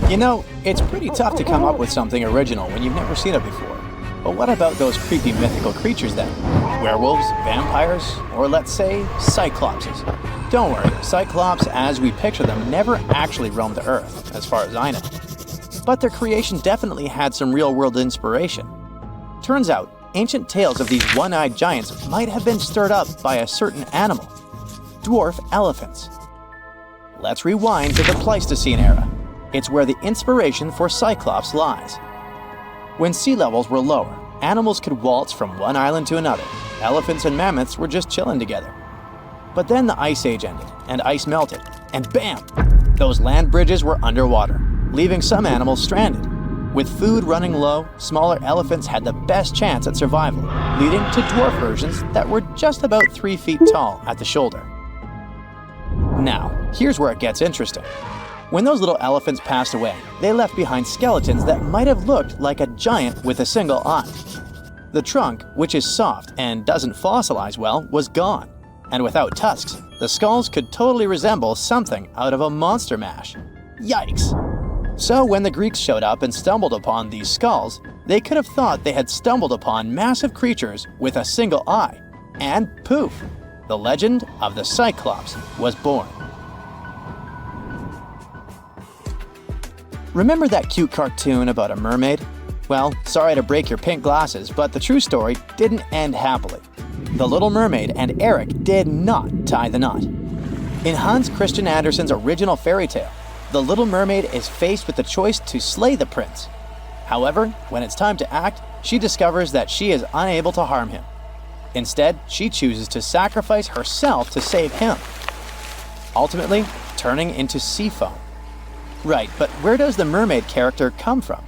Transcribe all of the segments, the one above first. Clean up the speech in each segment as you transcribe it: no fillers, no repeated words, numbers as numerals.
You know, it's pretty tough to come up with something original when you've never seen it before. But what about those creepy mythical creatures then? Werewolves, vampires, or let's say, cyclopses? Don't worry, cyclops as we picture them never actually roamed the Earth, as far as I know. But their creation definitely had some real-world inspiration. Turns out, ancient tales of these one-eyed giants might have been stirred up by a certain animal: dwarf elephants. Let's rewind to the Pleistocene era. It's where the inspiration for Cyclops lies. When sea levels were lower, animals could waltz from one island to another. Elephants and mammoths were just chilling together. But then the Ice Age ended, and ice melted, and bam! Those land bridges were underwater, leaving some animals stranded. With food running low, smaller elephants had the best chance at survival, leading to dwarf versions that were just about 3 feet tall at the shoulder. Now, here's where it gets interesting. When those little elephants passed away, they left behind skeletons that might have looked like a giant with a single eye. The trunk, which is soft and doesn't fossilize well, was gone. And without tusks, the skulls could totally resemble something out of a monster mash. Yikes! So when the Greeks showed up and stumbled upon these skulls, they could have thought they had stumbled upon massive creatures with a single eye. And poof! The legend of the Cyclops was born. Remember that cute cartoon about a mermaid? Well, sorry to break your pink glasses, but the true story didn't end happily. The Little Mermaid and Eric did not tie the knot. In Hans Christian Andersen's original fairy tale, the Little Mermaid is faced with the choice to slay the prince. However, when it's time to act, she discovers that she is unable to harm him. Instead, she chooses to sacrifice herself to save him, ultimately turning into sea foam. Right, but where does the mermaid character come from?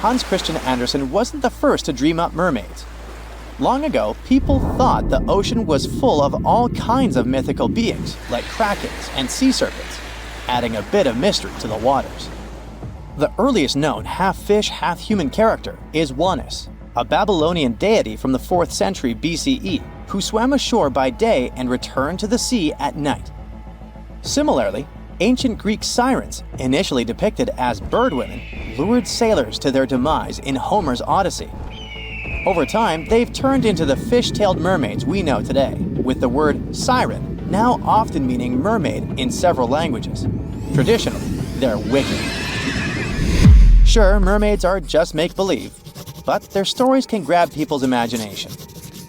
Hans Christian Andersen wasn't the first to dream up mermaids. Long ago, people thought the ocean was full of all kinds of mythical beings, like krakens and sea serpents, adding a bit of mystery to the waters. The earliest known half-fish, half-human character is Wanus, a Babylonian deity from the 4th century BCE who swam ashore by day and returned to the sea at night. Similarly, ancient Greek sirens, initially depicted as birdwomen, lured sailors to their demise in Homer's Odyssey. Over time, they've turned into the fish-tailed mermaids we know today, with the word siren now often meaning mermaid in several languages. Traditionally, they're wicked. Sure, mermaids are just make-believe, but their stories can grab people's imagination.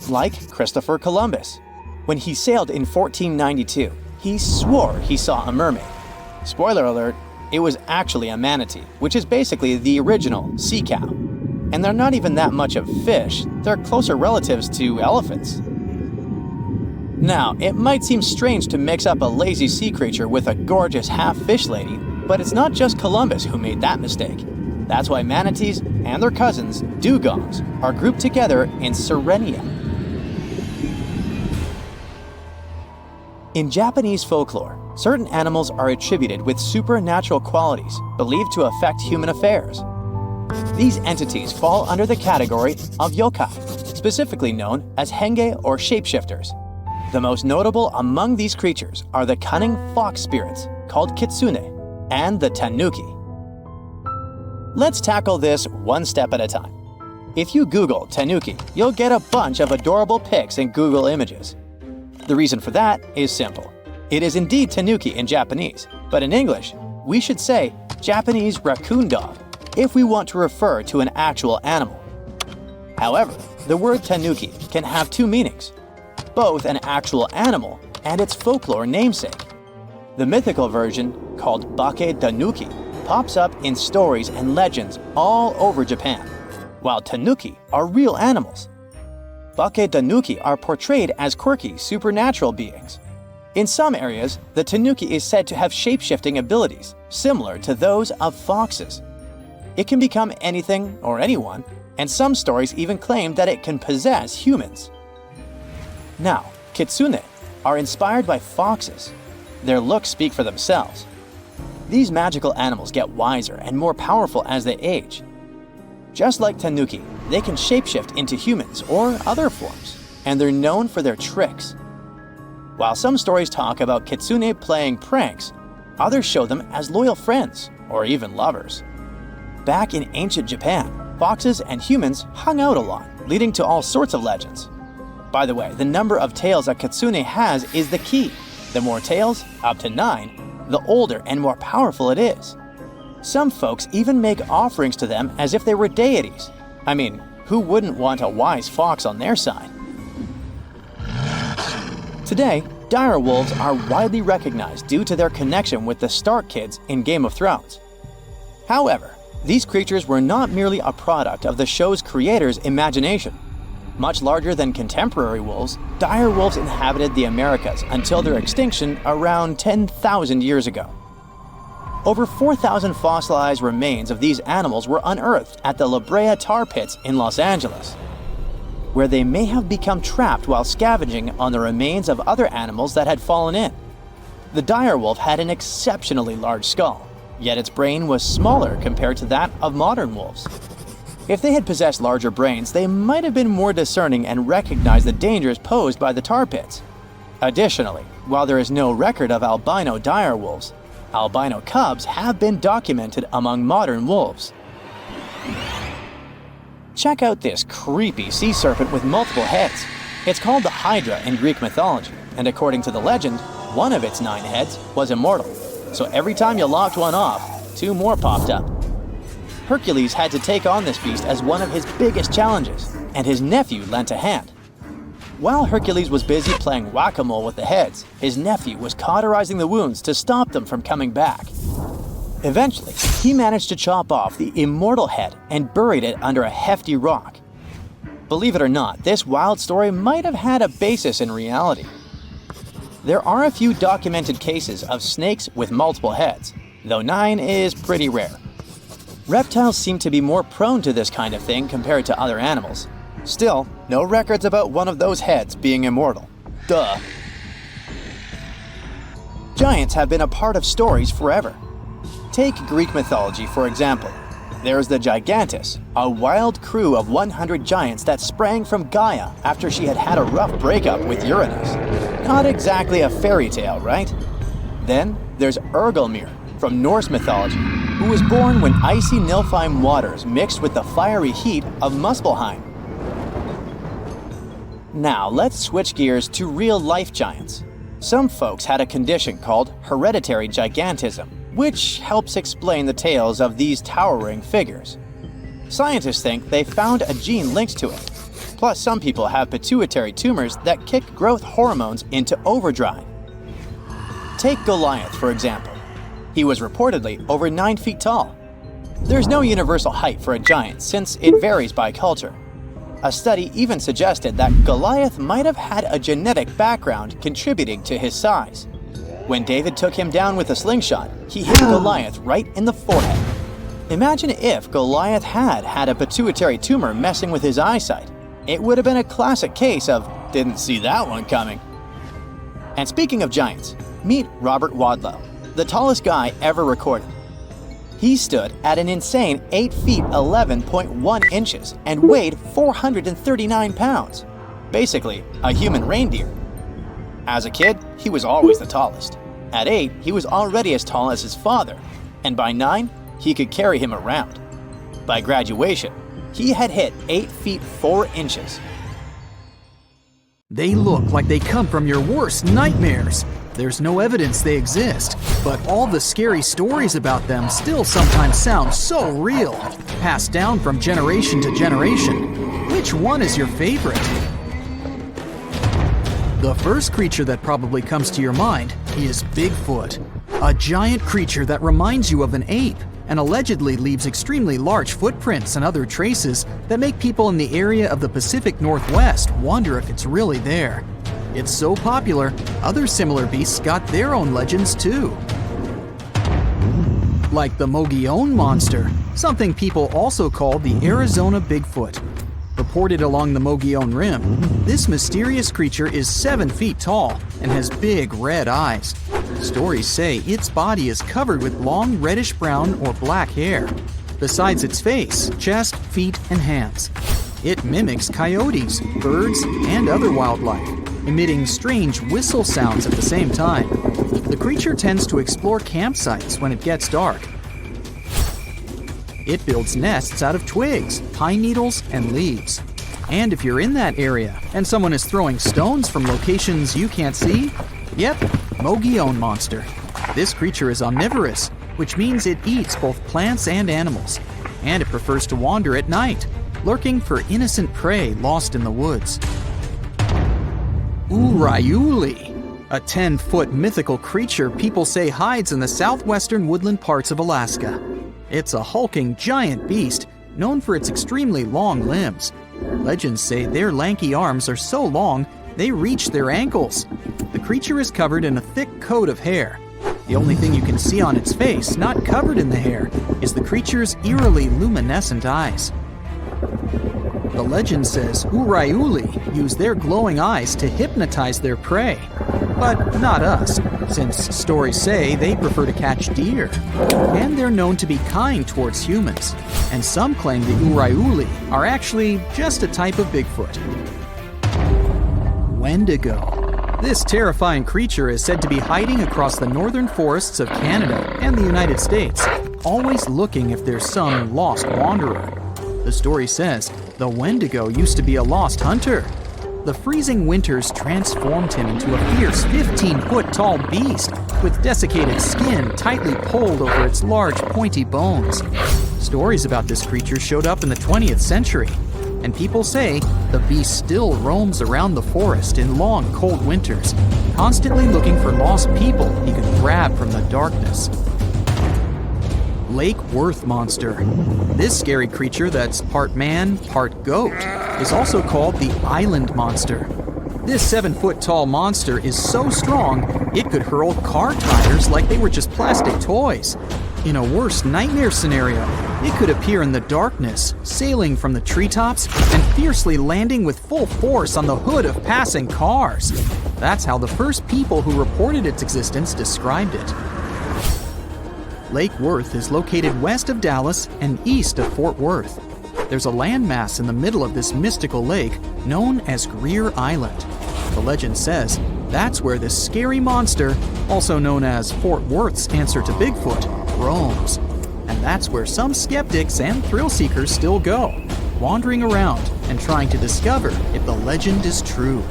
Like Christopher Columbus. When he sailed in 1492, he swore he saw a mermaid. Spoiler alert, it was actually a manatee, which is basically the original sea cow. And they're not even that much of fish, they're closer relatives to elephants. Now, it might seem strange to mix up a lazy sea creature with a gorgeous half-fish lady, but it's not just Columbus who made that mistake. That's why manatees and their cousins, dugongs, are grouped together in Sirenia. In Japanese folklore, certain animals are attributed with supernatural qualities believed to affect human affairs. These entities fall under the category of yokai, specifically known as henge or shapeshifters. The most notable among these creatures are the cunning fox spirits called kitsune and the tanuki. Let's tackle this one step at a time. If you Google tanuki, you'll get a bunch of adorable pics in Google Images. The reason for that is simple. It is indeed tanuki in Japanese, but in English, we should say Japanese raccoon dog if we want to refer to an actual animal. However, the word tanuki can have two meanings, both an actual animal and its folklore namesake. The mythical version, called bake tanuki, pops up in stories and legends all over Japan, while tanuki are real animals. Bake tanuki are portrayed as quirky, supernatural beings. In some areas, the tanuki is said to have shape-shifting abilities, similar to those of foxes. It can become anything or anyone, and some stories even claim that it can possess humans. Now, kitsune are inspired by foxes. Their looks speak for themselves. These magical animals get wiser and more powerful as they age. Just like tanuki, they can shapeshift into humans or other forms, and they're known for their tricks. While some stories talk about kitsune playing pranks, others show them as loyal friends, or even lovers. Back in ancient Japan, foxes and humans hung out a lot, leading to all sorts of legends. By the way, the number of tails a kitsune has is the key. The more tails, up to 9, the older and more powerful it is. Some folks even make offerings to them as if they were deities. I mean, who wouldn't want a wise fox on their side? Today, dire wolves are widely recognized due to their connection with the Stark kids in Game of Thrones. However, these creatures were not merely a product of the show's creators' imagination. Much larger than contemporary wolves, dire wolves inhabited the Americas until their extinction around 10,000 years ago. Over 4,000 fossilized remains of these animals were unearthed at the La Brea tar pits in Los Angeles, where they may have become trapped while scavenging on the remains of other animals that had fallen in. The dire wolf had an exceptionally large skull, yet its brain was smaller compared to that of modern wolves. If they had possessed larger brains, they might have been more discerning and recognized the dangers posed by the tar pits. Additionally, while there is no record of albino dire wolves, albino cubs have been documented among modern wolves. Check out this creepy sea serpent with multiple heads. It's called the Hydra in Greek mythology, and according to the legend, one of its 9 heads was immortal. So every time you lopped one off, 2 more popped up. Hercules had to take on this beast as one of his biggest challenges, and his nephew lent a hand. While Hercules was busy playing whack-a-mole with the heads, his nephew was cauterizing the wounds to stop them from coming back. Eventually, he managed to chop off the immortal head and buried it under a hefty rock. Believe it or not, this wild story might have had a basis in reality. There are a few documented cases of snakes with multiple heads, though 9 is pretty rare. Reptiles seem to be more prone to this kind of thing compared to other animals. Still, no records about one of those heads being immortal. Duh. Giants have been a part of stories forever. Take Greek mythology, for example. There's the Gigantus, a wild crew of 100 giants that sprang from Gaia after she had had a rough breakup with Uranus. Not exactly a fairy tale, right? Then there's Ergelmir from Norse mythology, who was born when icy Niflheim waters mixed with the fiery heat of Muspelheim. Now let's switch gears to real-life giants. Some folks had a condition called hereditary gigantism, which helps explain the tales of these towering figures. Scientists think they found a gene linked to it. Plus, some people have pituitary tumors that kick growth hormones into overdrive. Take Goliath, for example. He was reportedly over 9 feet tall. There's no universal height for a giant since it varies by culture. A study even suggested that Goliath might have had a genetic background contributing to his size. When David took him down with a slingshot, he hit Goliath right in the forehead. Imagine if Goliath had had a pituitary tumor messing with his eyesight. It would have been a classic case of, didn't see that one coming. And speaking of giants, meet Robert Wadlow, the tallest guy ever recorded. He stood at an insane 8 feet 11.1 inches and weighed 439 pounds. Basically, a human reindeer. As a kid, he was always the tallest. At 8, he was already as tall as his father, and by 9, he could carry him around. By graduation, he had hit 8 feet 4 inches. They look like they come from your worst nightmares. There's no evidence they exist, but all the scary stories about them still sometimes sound so real, passed down from generation to generation. Which one is your favorite? The first creature that probably comes to your mind is Bigfoot, a giant creature that reminds you of an ape and allegedly leaves extremely large footprints and other traces that make people in the area of the Pacific Northwest wonder if it's really there. It's so popular, other similar beasts got their own legends too. Like the Mogollon Monster, something people also call the Arizona Bigfoot. Reported along the Mogollon Rim, this mysterious creature is 7 feet tall and has big red eyes. Stories say its body is covered with long reddish-brown or black hair, besides its face, chest, feet, and hands. It mimics coyotes, birds, and other wildlife, emitting strange whistle sounds at the same time. The creature tends to explore campsites when it gets dark. It builds nests out of twigs, pine needles, and leaves. And if you're in that area and someone is throwing stones from locations you can't see, yep, Mogollon monster. This creature is omnivorous, which means it eats both plants and animals. And it prefers to wander at night, lurking for innocent prey lost in the woods. Urayuli, a 10-foot mythical creature people say hides in the southwestern woodland parts of Alaska. It's a hulking giant beast known for its extremely long limbs. Legends say their lanky arms are so long they reach their ankles. The creature is covered in a thick coat of hair. The only thing you can see on its face, not covered in the hair, is the creature's eerily luminescent eyes. The legend says Urayuli use their glowing eyes to hypnotize their prey. But not us, since stories say they prefer to catch deer. And they're known to be kind towards humans. And some claim the Urayuli are actually just a type of Bigfoot. Wendigo. This terrifying creature is said to be hiding across the northern forests of Canada and the United States, always looking if there's some lost wanderer. The story says the Wendigo used to be a lost hunter. The freezing winters transformed him into a fierce 15-foot tall beast with desiccated skin tightly pulled over its large pointy bones. Stories about this creature showed up in the 20th century, and people say the beast still roams around the forest in long, cold winters, constantly looking for lost people he could grab from the darkness. Lake Worth monster. This scary creature that's part man, part goat is also called the island monster. This 7-foot tall monster is so strong it could hurl car tires like they were just plastic toys. In a worst nightmare scenario, it could appear in the darkness, sailing from the treetops and fiercely landing with full force on the hood of passing cars. That's how the first people who reported its existence described it. Lake Worth is located west of Dallas and east of Fort Worth. There's a landmass in the middle of this mystical lake known as Greer Island. The legend says that's where this scary monster, also known as Fort Worth's answer to Bigfoot, roams. And that's where some skeptics and thrill seekers still go, wandering around and trying to discover if the legend is true.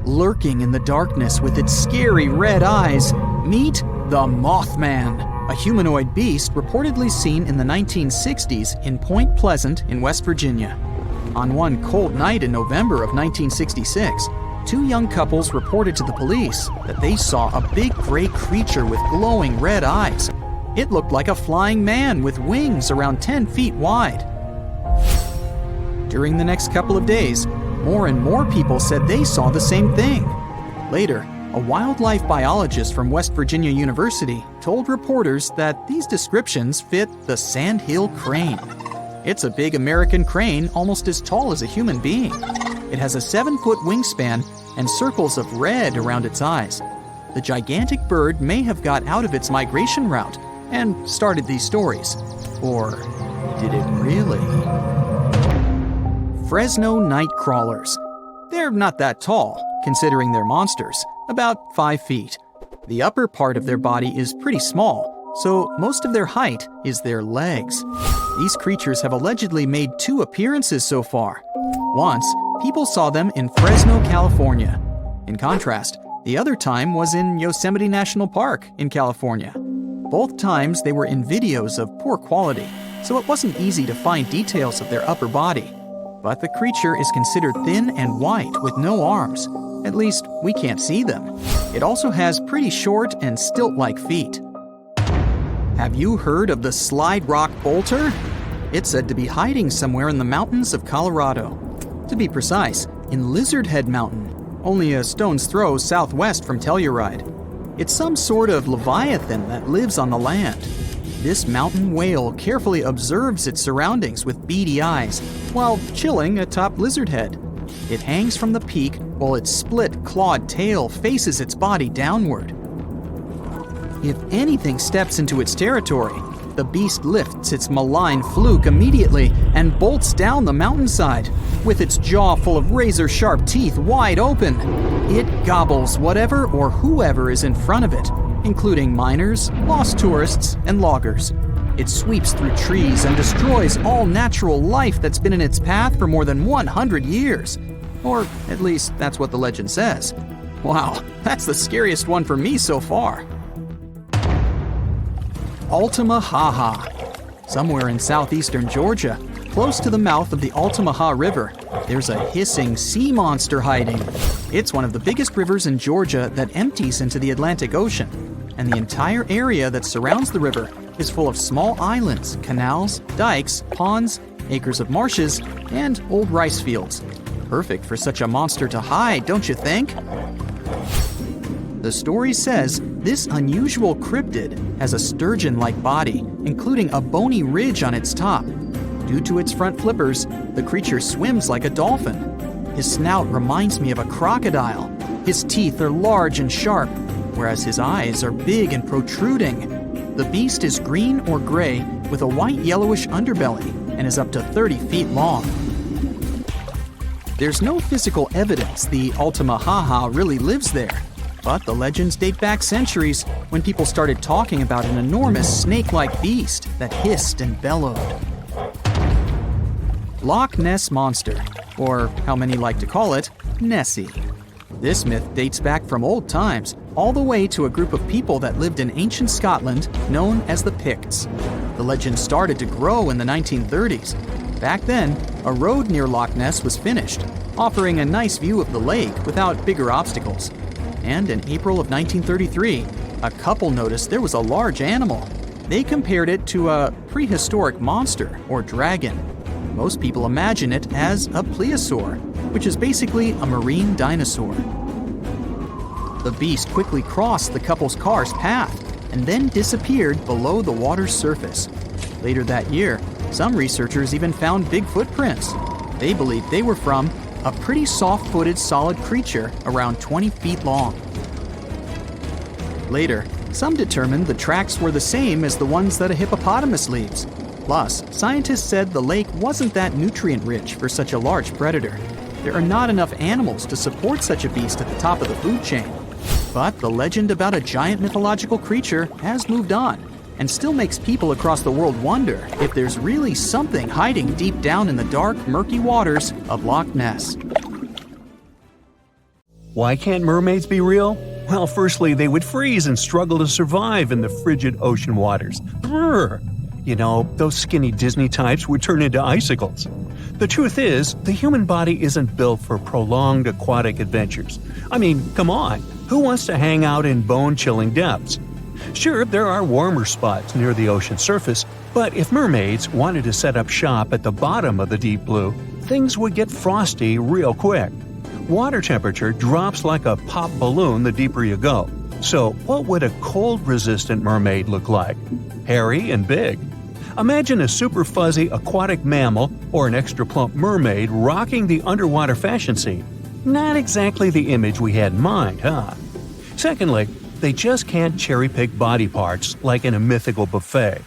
Lurking in the darkness with its scary red eyes, meet the Mothman, a humanoid beast reportedly seen in the 1960s in Point Pleasant in West Virginia. On one cold night in November of 1966, two young couples reported to the police that they saw a big gray creature with glowing red eyes. It looked like a flying man with wings around 10 feet wide. During the next couple of days, more and more people said they saw the same thing. Later, a wildlife biologist from West Virginia University told reporters that these descriptions fit the sandhill crane. It's a big American crane almost as tall as a human being. It has a 7-foot wingspan and circles of red around its eyes. The gigantic bird may have got out of its migration route and started these stories. Or did it really? Fresno night crawlers. They're not that tall, considering they're monsters, about 5 feet. The upper part of their body is pretty small, so most of their height is their legs. These creatures have allegedly made 2 appearances so far. Once, people saw them in Fresno, California. In contrast, the other time was in Yosemite National Park in California. Both times they were in videos of poor quality, so it wasn't easy to find details of their upper body. But the creature is considered thin and white with no arms. At least, we can't see them. It also has pretty short and stilt-like feet. Have you heard of the slide rock bolter? It's said to be hiding somewhere in the mountains of Colorado. To be precise, in Lizard Head Mountain, only a stone's throw southwest from Telluride. It's some sort of leviathan that lives on the land. This mountain whale carefully observes its surroundings with beady eyes while chilling atop Lizard Head. It hangs from the peak while its split, clawed tail faces its body downward. If anything steps into its territory, the beast lifts its malign fluke immediately and bolts down the mountainside. With its jaw full of razor-sharp teeth wide open, it gobbles whatever or whoever is in front of it, including miners, lost tourists, and loggers. It sweeps through trees and destroys all natural life that's been in its path for more than 100 years. Or at least that's what the legend says. Wow, that's the scariest one for me so far. Altamaha. Somewhere in southeastern Georgia, close to the mouth of the Altamaha River, there's a hissing sea monster hiding. It's one of the biggest rivers in Georgia that empties into the Atlantic Ocean, and the entire area that surrounds the river is full of small islands, canals, dikes, ponds, acres of marshes, and old rice fields. Perfect for such a monster to hide, don't you think? The story says this unusual cryptid has a sturgeon-like body, including a bony ridge on its top. Due to its front flippers, the creature swims like a dolphin. His snout reminds me of a crocodile. His teeth are large and sharp, whereas his eyes are big and protruding. The beast is green or gray with a white yellowish underbelly and is up to 30 feet long. There's no physical evidence the Altamaha really lives there, but the legends date back centuries when people started talking about an enormous snake-like beast that hissed and bellowed. Loch Ness Monster, or how many like to call it, Nessie. This myth dates back from old times, all the way to a group of people that lived in ancient Scotland known as the Picts. The legend started to grow in the 1930s. Back then, a road near Loch Ness was finished, offering a nice view of the lake without bigger obstacles. And in April of 1933, a couple noticed there was a large animal. They compared it to a prehistoric monster or dragon. Most people imagine it as a plesiosaur, which is basically a marine dinosaur. The beast quickly crossed the couple's car's path and then disappeared below the water's surface. Later that year, some researchers even big footprints. They believed they were from a pretty soft-footed solid creature around 20 feet long. Later, some determined the tracks were the same as the ones that a hippopotamus leaves. Plus, scientists said the lake wasn't that nutrient-rich for such a large predator. There are not enough animals to support such a beast at the top of the food chain. But the legend about a giant mythological creature has moved on and still makes people across the world wonder if there's really something hiding deep down in the dark, murky waters of Loch Ness. Why can't mermaids be real? Well, firstly, they would freeze and struggle to survive in the frigid ocean waters. Brr! You know, those skinny Disney types would turn into icicles. The truth is, the human body isn't built for prolonged aquatic adventures. I mean, come on, who wants to hang out in bone-chilling depths? Sure, there are warmer spots near the ocean surface, but if mermaids wanted to set up shop at the bottom of the deep blue, things would get frosty real quick. Water temperature drops like a pop balloon the deeper you go. So what would a cold-resistant mermaid look like? Hairy and big. Imagine a super fuzzy aquatic mammal or an extra plump mermaid rocking the underwater fashion scene. Not exactly the image we had in mind, huh? Secondly, they just can't cherry-pick body parts like in a mythical buffet.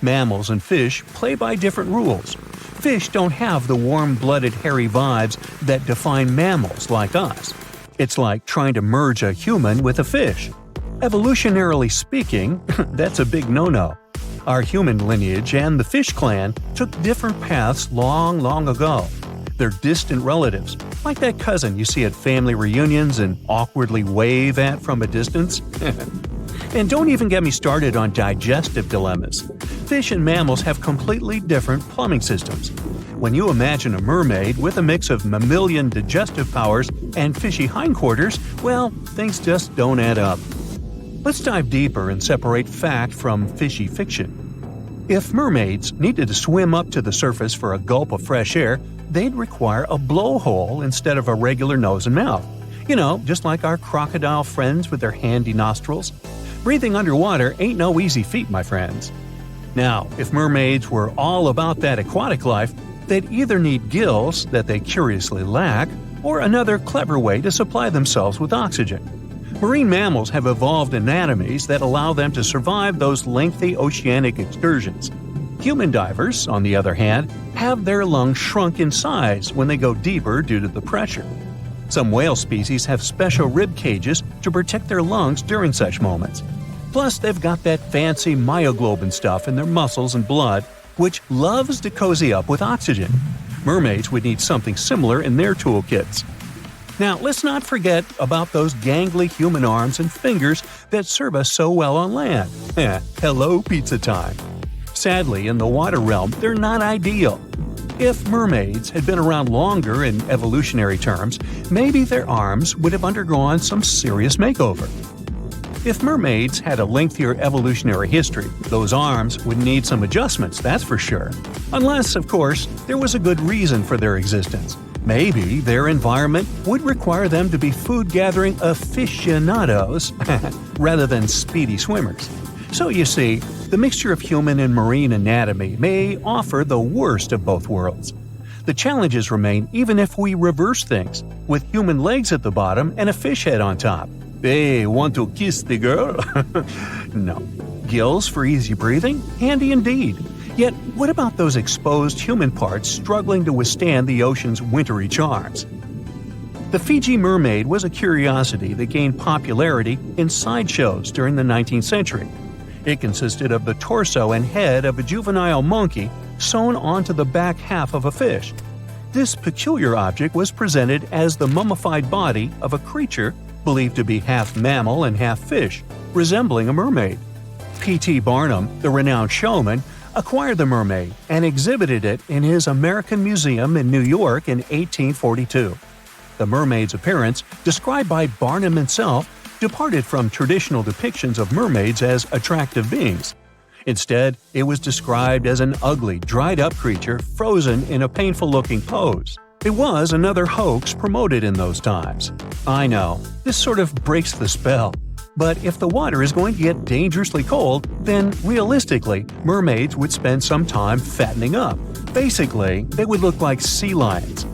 Mammals and fish play by different rules. Fish don't have the warm-blooded hairy vibes that define mammals like us. It's like trying to merge a human with a fish. Evolutionarily speaking, that's a big no-no. Our human lineage and the fish clan took different paths long ago. They're distant relatives, like that cousin you see at family reunions and awkwardly wave at from a distance. And don't even get me started on digestive dilemmas. Fish and mammals have completely different plumbing systems. When you imagine a mermaid with a mix of mammalian digestive powers and fishy hindquarters, well, things just don't add up. Let's dive deeper and separate fact from fishy fiction. If mermaids needed to swim up to the surface for a gulp of fresh air, they'd require a blowhole instead of a regular nose and mouth. You know, just like our crocodile friends with their handy nostrils. Breathing underwater ain't no easy feat, my friends. Now, if mermaids were all about that aquatic life, they'd either need gills that they curiously lack, or another clever way to supply themselves with oxygen. Marine mammals have evolved anatomies that allow them to survive those lengthy oceanic excursions. Human divers, on the other hand, have their lungs shrunk in size when they go deeper due to the pressure. Some whale species have special rib cages to protect their lungs during such moments. Plus, they've got that fancy myoglobin stuff in their muscles and blood, which loves to cozy up with oxygen. Mermaids would need something similar in their toolkits. Now, let's not forget about those gangly human arms and fingers that serve us so well on land. Hello, pizza time. Sadly, in the water realm, they're not ideal. If mermaids had been around longer in evolutionary terms, maybe their arms would have undergone some serious makeover. If mermaids had a lengthier evolutionary history, those arms would need some adjustments, that's for sure. Unless, of course, there was a good reason for their existence. Maybe their environment would require them to be food-gathering aficionados rather than speedy swimmers. So you see, the mixture of human and marine anatomy may offer the worst of both worlds. The challenges remain even if we reverse things, with human legs at the bottom and a fish head on top. Hey, want to kiss the girl? No. Gills for easy breathing? Handy indeed. Yet, what about those exposed human parts struggling to withstand the ocean's wintry charms? The Fiji mermaid was a curiosity that gained popularity in sideshows during the 19th century. It consisted of the torso and head of a juvenile monkey sewn onto the back half of a fish. This peculiar object was presented as the mummified body of a creature believed to be half mammal and half fish, resembling a mermaid. P.T. Barnum, the renowned showman, acquired the mermaid and exhibited it in his American Museum in New York in 1842. The mermaid's appearance, described by Barnum himself, departed from traditional depictions of mermaids as attractive beings. Instead, it was described as an ugly, dried-up creature frozen in a painful-looking pose. It was another hoax promoted in those times. I know, this sort of breaks the spell. But if the water is going to get dangerously cold, then realistically, mermaids would spend some time fattening up. Basically, they would look like sea lions.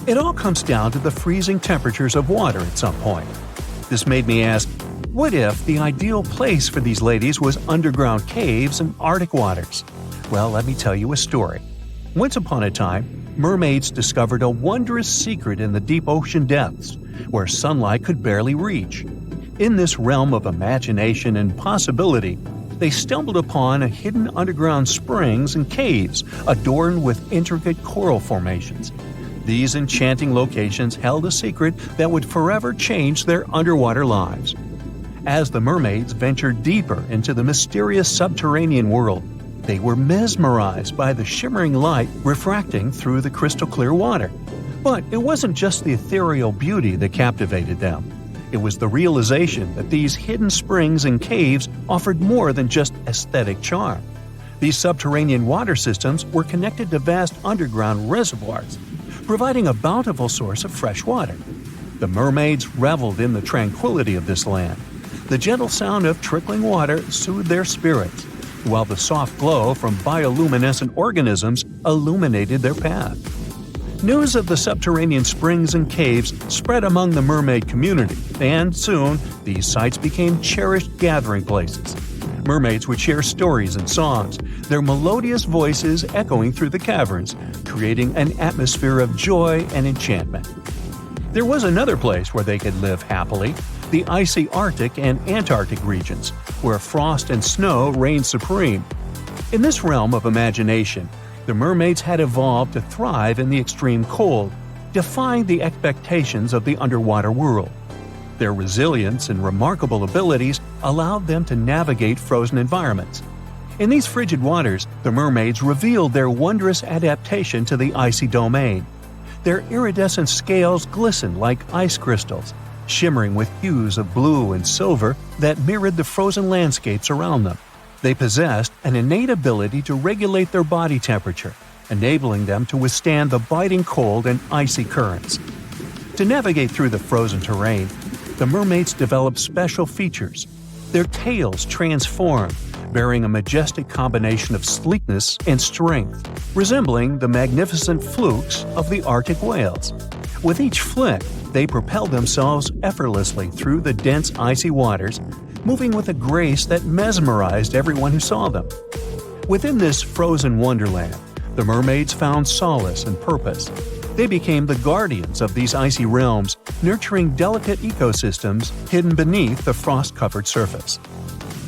It all comes down to the freezing temperatures of water at some point. This made me ask, what if the ideal place for these ladies was underground caves and Arctic waters? Well, let me tell you a story. Once upon a time, mermaids discovered a wondrous secret in the deep ocean depths, where sunlight could barely reach. In this realm of imagination and possibility, they stumbled upon a hidden underground springs and caves adorned with intricate coral formations. These enchanting locations held a secret that would forever change their underwater lives. As the mermaids ventured deeper into the mysterious subterranean world, they were mesmerized by the shimmering light refracting through the crystal-clear water. But it wasn't just the ethereal beauty that captivated them. It was the realization that these hidden springs and caves offered more than just aesthetic charm. These subterranean water systems were connected to vast underground reservoirs, providing a bountiful source of fresh water. The mermaids reveled in the tranquility of this land. The gentle sound of trickling water soothed their spirits, while the soft glow from bioluminescent organisms illuminated their path. News of the subterranean springs and caves spread among the mermaid community, and soon these sites became cherished gathering places. Mermaids would share stories and songs, their melodious voices echoing through the caverns, creating an atmosphere of joy and enchantment. There was another place where they could live happily, the icy Arctic and Antarctic regions, where frost and snow reigned supreme. In this realm of imagination, the mermaids had evolved to thrive in the extreme cold, defying the expectations of the underwater world. Their resilience and remarkable abilities allowed them to navigate frozen environments. In these frigid waters, the mermaids revealed their wondrous adaptation to the icy domain. Their iridescent scales glistened like ice crystals, shimmering with hues of blue and silver that mirrored the frozen landscapes around them. They possessed an innate ability to regulate their body temperature, enabling them to withstand the biting cold and icy currents. To navigate through the frozen terrain, the mermaids developed special features. Their tails transformed, bearing a majestic combination of sleekness and strength, resembling the magnificent flukes of the Arctic whales. With each flick, they propelled themselves effortlessly through the dense icy waters, moving with a grace that mesmerized everyone who saw them. Within this frozen wonderland, the mermaids found solace and purpose. They became the guardians of these icy realms, nurturing delicate ecosystems hidden beneath the frost-covered surface.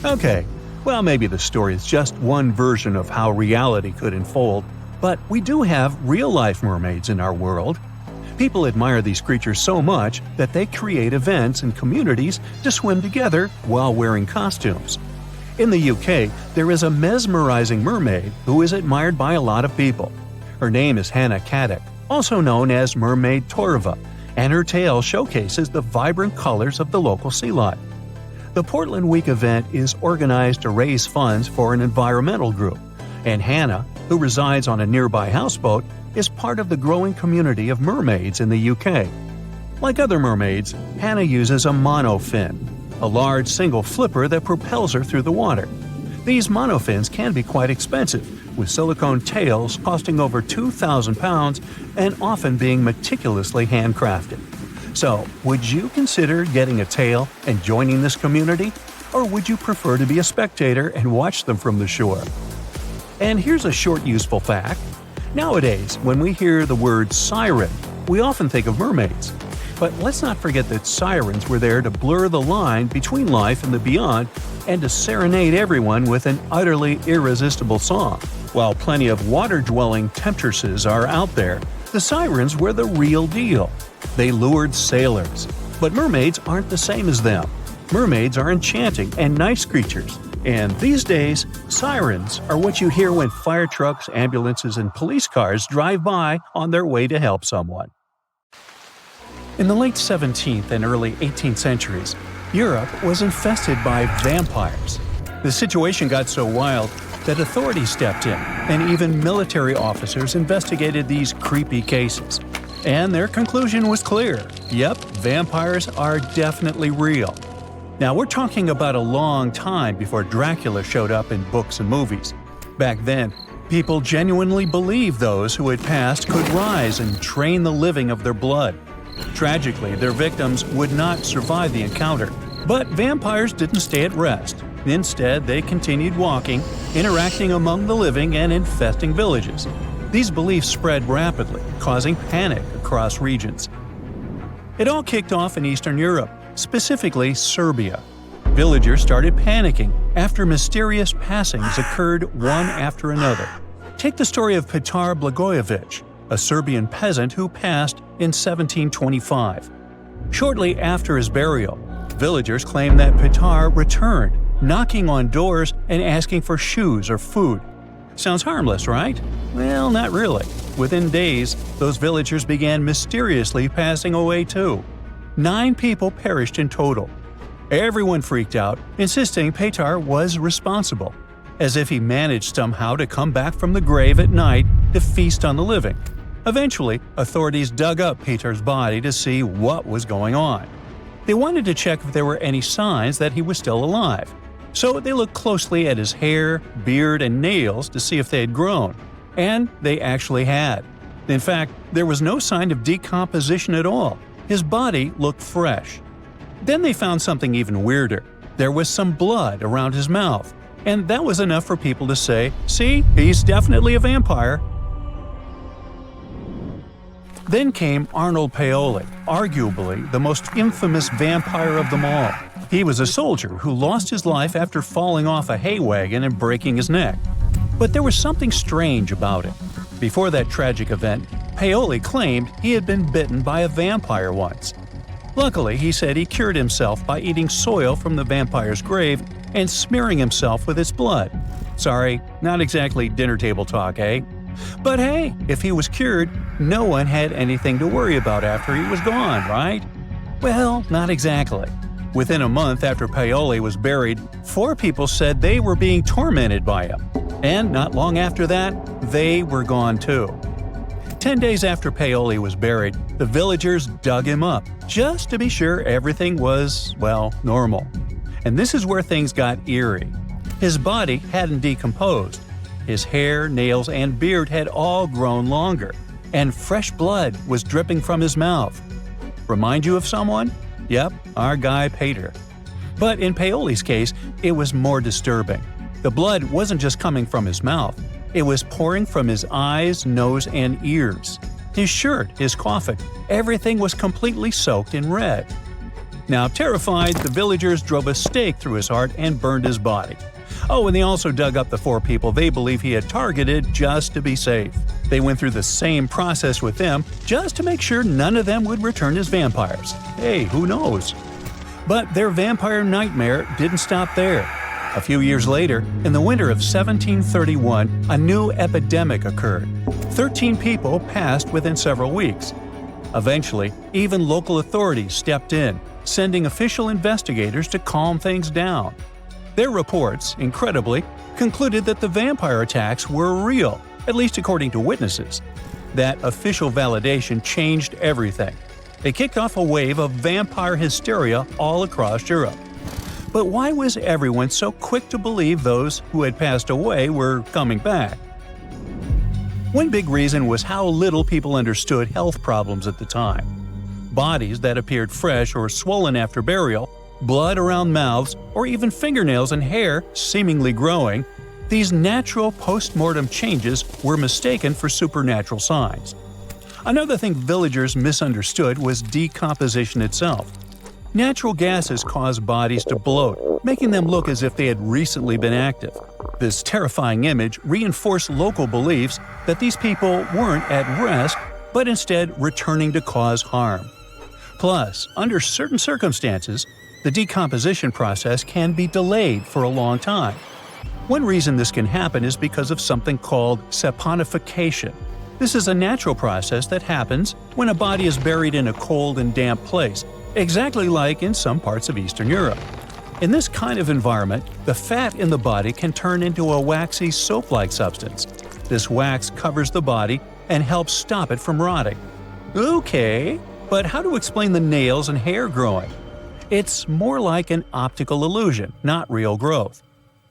Okay, well, maybe the story is just one version of how reality could unfold, but we do have real-life mermaids in our world. People admire these creatures so much that they create events and communities to swim together while wearing costumes. In the UK, there is a mesmerizing mermaid who is admired by a lot of people. Her name is Hannah Caddick, also known as Mermaid Torva, and her tale showcases the vibrant colors of the local sea life. The Portland Week event is organized to raise funds for an environmental group, and Hannah, who resides on a nearby houseboat, is part of the growing community of mermaids in the UK. Like other mermaids, Hannah uses a monofin, a large single flipper that propels her through the water. These monofins can be quite expensive, with silicone tails costing over £2,000 and often being meticulously handcrafted. So, would you consider getting a tail and joining this community? Or would you prefer to be a spectator and watch them from the shore? And here's a short useful fact. Nowadays, when we hear the word siren, we often think of mermaids. But let's not forget that sirens were there to blur the line between life and the beyond and to serenade everyone with an utterly irresistible song. While plenty of water-dwelling temptresses are out there, the sirens were the real deal. They lured sailors. But mermaids aren't the same as them. Mermaids are enchanting and nice creatures. And these days, sirens are what you hear when fire trucks, ambulances, and police cars drive by on their way to help someone. In the late 17th and early 18th centuries, Europe was infested by vampires. The situation got so wild that authorities stepped in, and even military officers investigated these creepy cases. And their conclusion was clear. Yep, vampires are definitely real. Now, we're talking about a long time before Dracula showed up in books and movies. Back then, people genuinely believed those who had passed could rise and drain the living of their blood. Tragically, their victims would not survive the encounter. But vampires didn't stay at rest. Instead, they continued walking, interacting among the living and infesting villages. These beliefs spread rapidly, causing panic across regions. It all kicked off in Eastern Europe, specifically Serbia. Villagers started panicking after mysterious passings occurred one after another. Take the story of Petar Blagojevic, a Serbian peasant who passed in 1725. Shortly after his burial, villagers claimed that Petar returned, knocking on doors and asking for shoes or food. Sounds harmless, right? Well, not really. Within days, those villagers began mysteriously passing away too. 9 people perished in total. Everyone freaked out, insisting Petar was responsible, as if he managed somehow to come back from the grave at night to feast on the living. Eventually, authorities dug up Petar's body to see what was going on. They wanted to check if there were any signs that he was still alive. So they looked closely at his hair, beard, and nails to see if they had grown. And they actually had. In fact, there was no sign of decomposition at all. His body looked fresh. Then they found something even weirder. There was some blood around his mouth. And that was enough for people to say, see, he's definitely a vampire. Then came Arnold Paoli, arguably the most infamous vampire of them all. He was a soldier who lost his life after falling off a hay wagon and breaking his neck. But there was something strange about it. Before that tragic event, Paoli claimed he had been bitten by a vampire once. Luckily, he said he cured himself by eating soil from the vampire's grave and smearing himself with its blood. Sorry, not exactly dinner table talk, eh? But hey, if he was cured, no one had anything to worry about after he was gone, right? Well, not exactly. Within a month after Paoli was buried, 4 people said they were being tormented by him. And not long after that, they were gone too. 10 days after Paoli was buried, the villagers dug him up, just to be sure everything was, well, normal. And this is where things got eerie. His body hadn't decomposed. His hair, nails, and beard had all grown longer, and fresh blood was dripping from his mouth. Remind you of someone? Yep, our guy Peter. But in Paoli's case, it was more disturbing. The blood wasn't just coming from his mouth. It was pouring from his eyes, nose, and ears. His shirt, his coffin, everything was completely soaked in red. Now, terrified, the villagers drove a stake through his heart and burned his body. Oh, and they also dug up the 4 people they believe he had targeted just to be safe. They went through the same process with them just to make sure none of them would return as vampires. Hey, who knows? But their vampire nightmare didn't stop there. A few years later, in the winter of 1731, a new epidemic occurred. 13 people passed within several weeks. Eventually, even local authorities stepped in, sending official investigators to calm things down. Their reports, incredibly, concluded that the vampire attacks were real, at least according to witnesses. That official validation changed everything. It kicked off a wave of vampire hysteria all across Europe. But why was everyone so quick to believe those who had passed away were coming back? One big reason was how little people understood health problems at the time. Bodies that appeared fresh or swollen after burial, blood around mouths, or even fingernails and hair seemingly growing, these natural post-mortem changes were mistaken for supernatural signs. Another thing villagers misunderstood was decomposition itself. Natural gases cause bodies to bloat, making them look as if they had recently been active. This terrifying image reinforced local beliefs that these people weren't at rest, but instead returning to cause harm. Plus, under certain circumstances, the decomposition process can be delayed for a long time. One reason this can happen is because of something called saponification. This is a natural process that happens when a body is buried in a cold and damp place, exactly like in some parts of Eastern Europe. In this kind of environment, the fat in the body can turn into a waxy soap-like substance. This wax covers the body and helps stop it from rotting. Okay, but how to explain the nails and hair growing? It's more like an optical illusion, not real growth.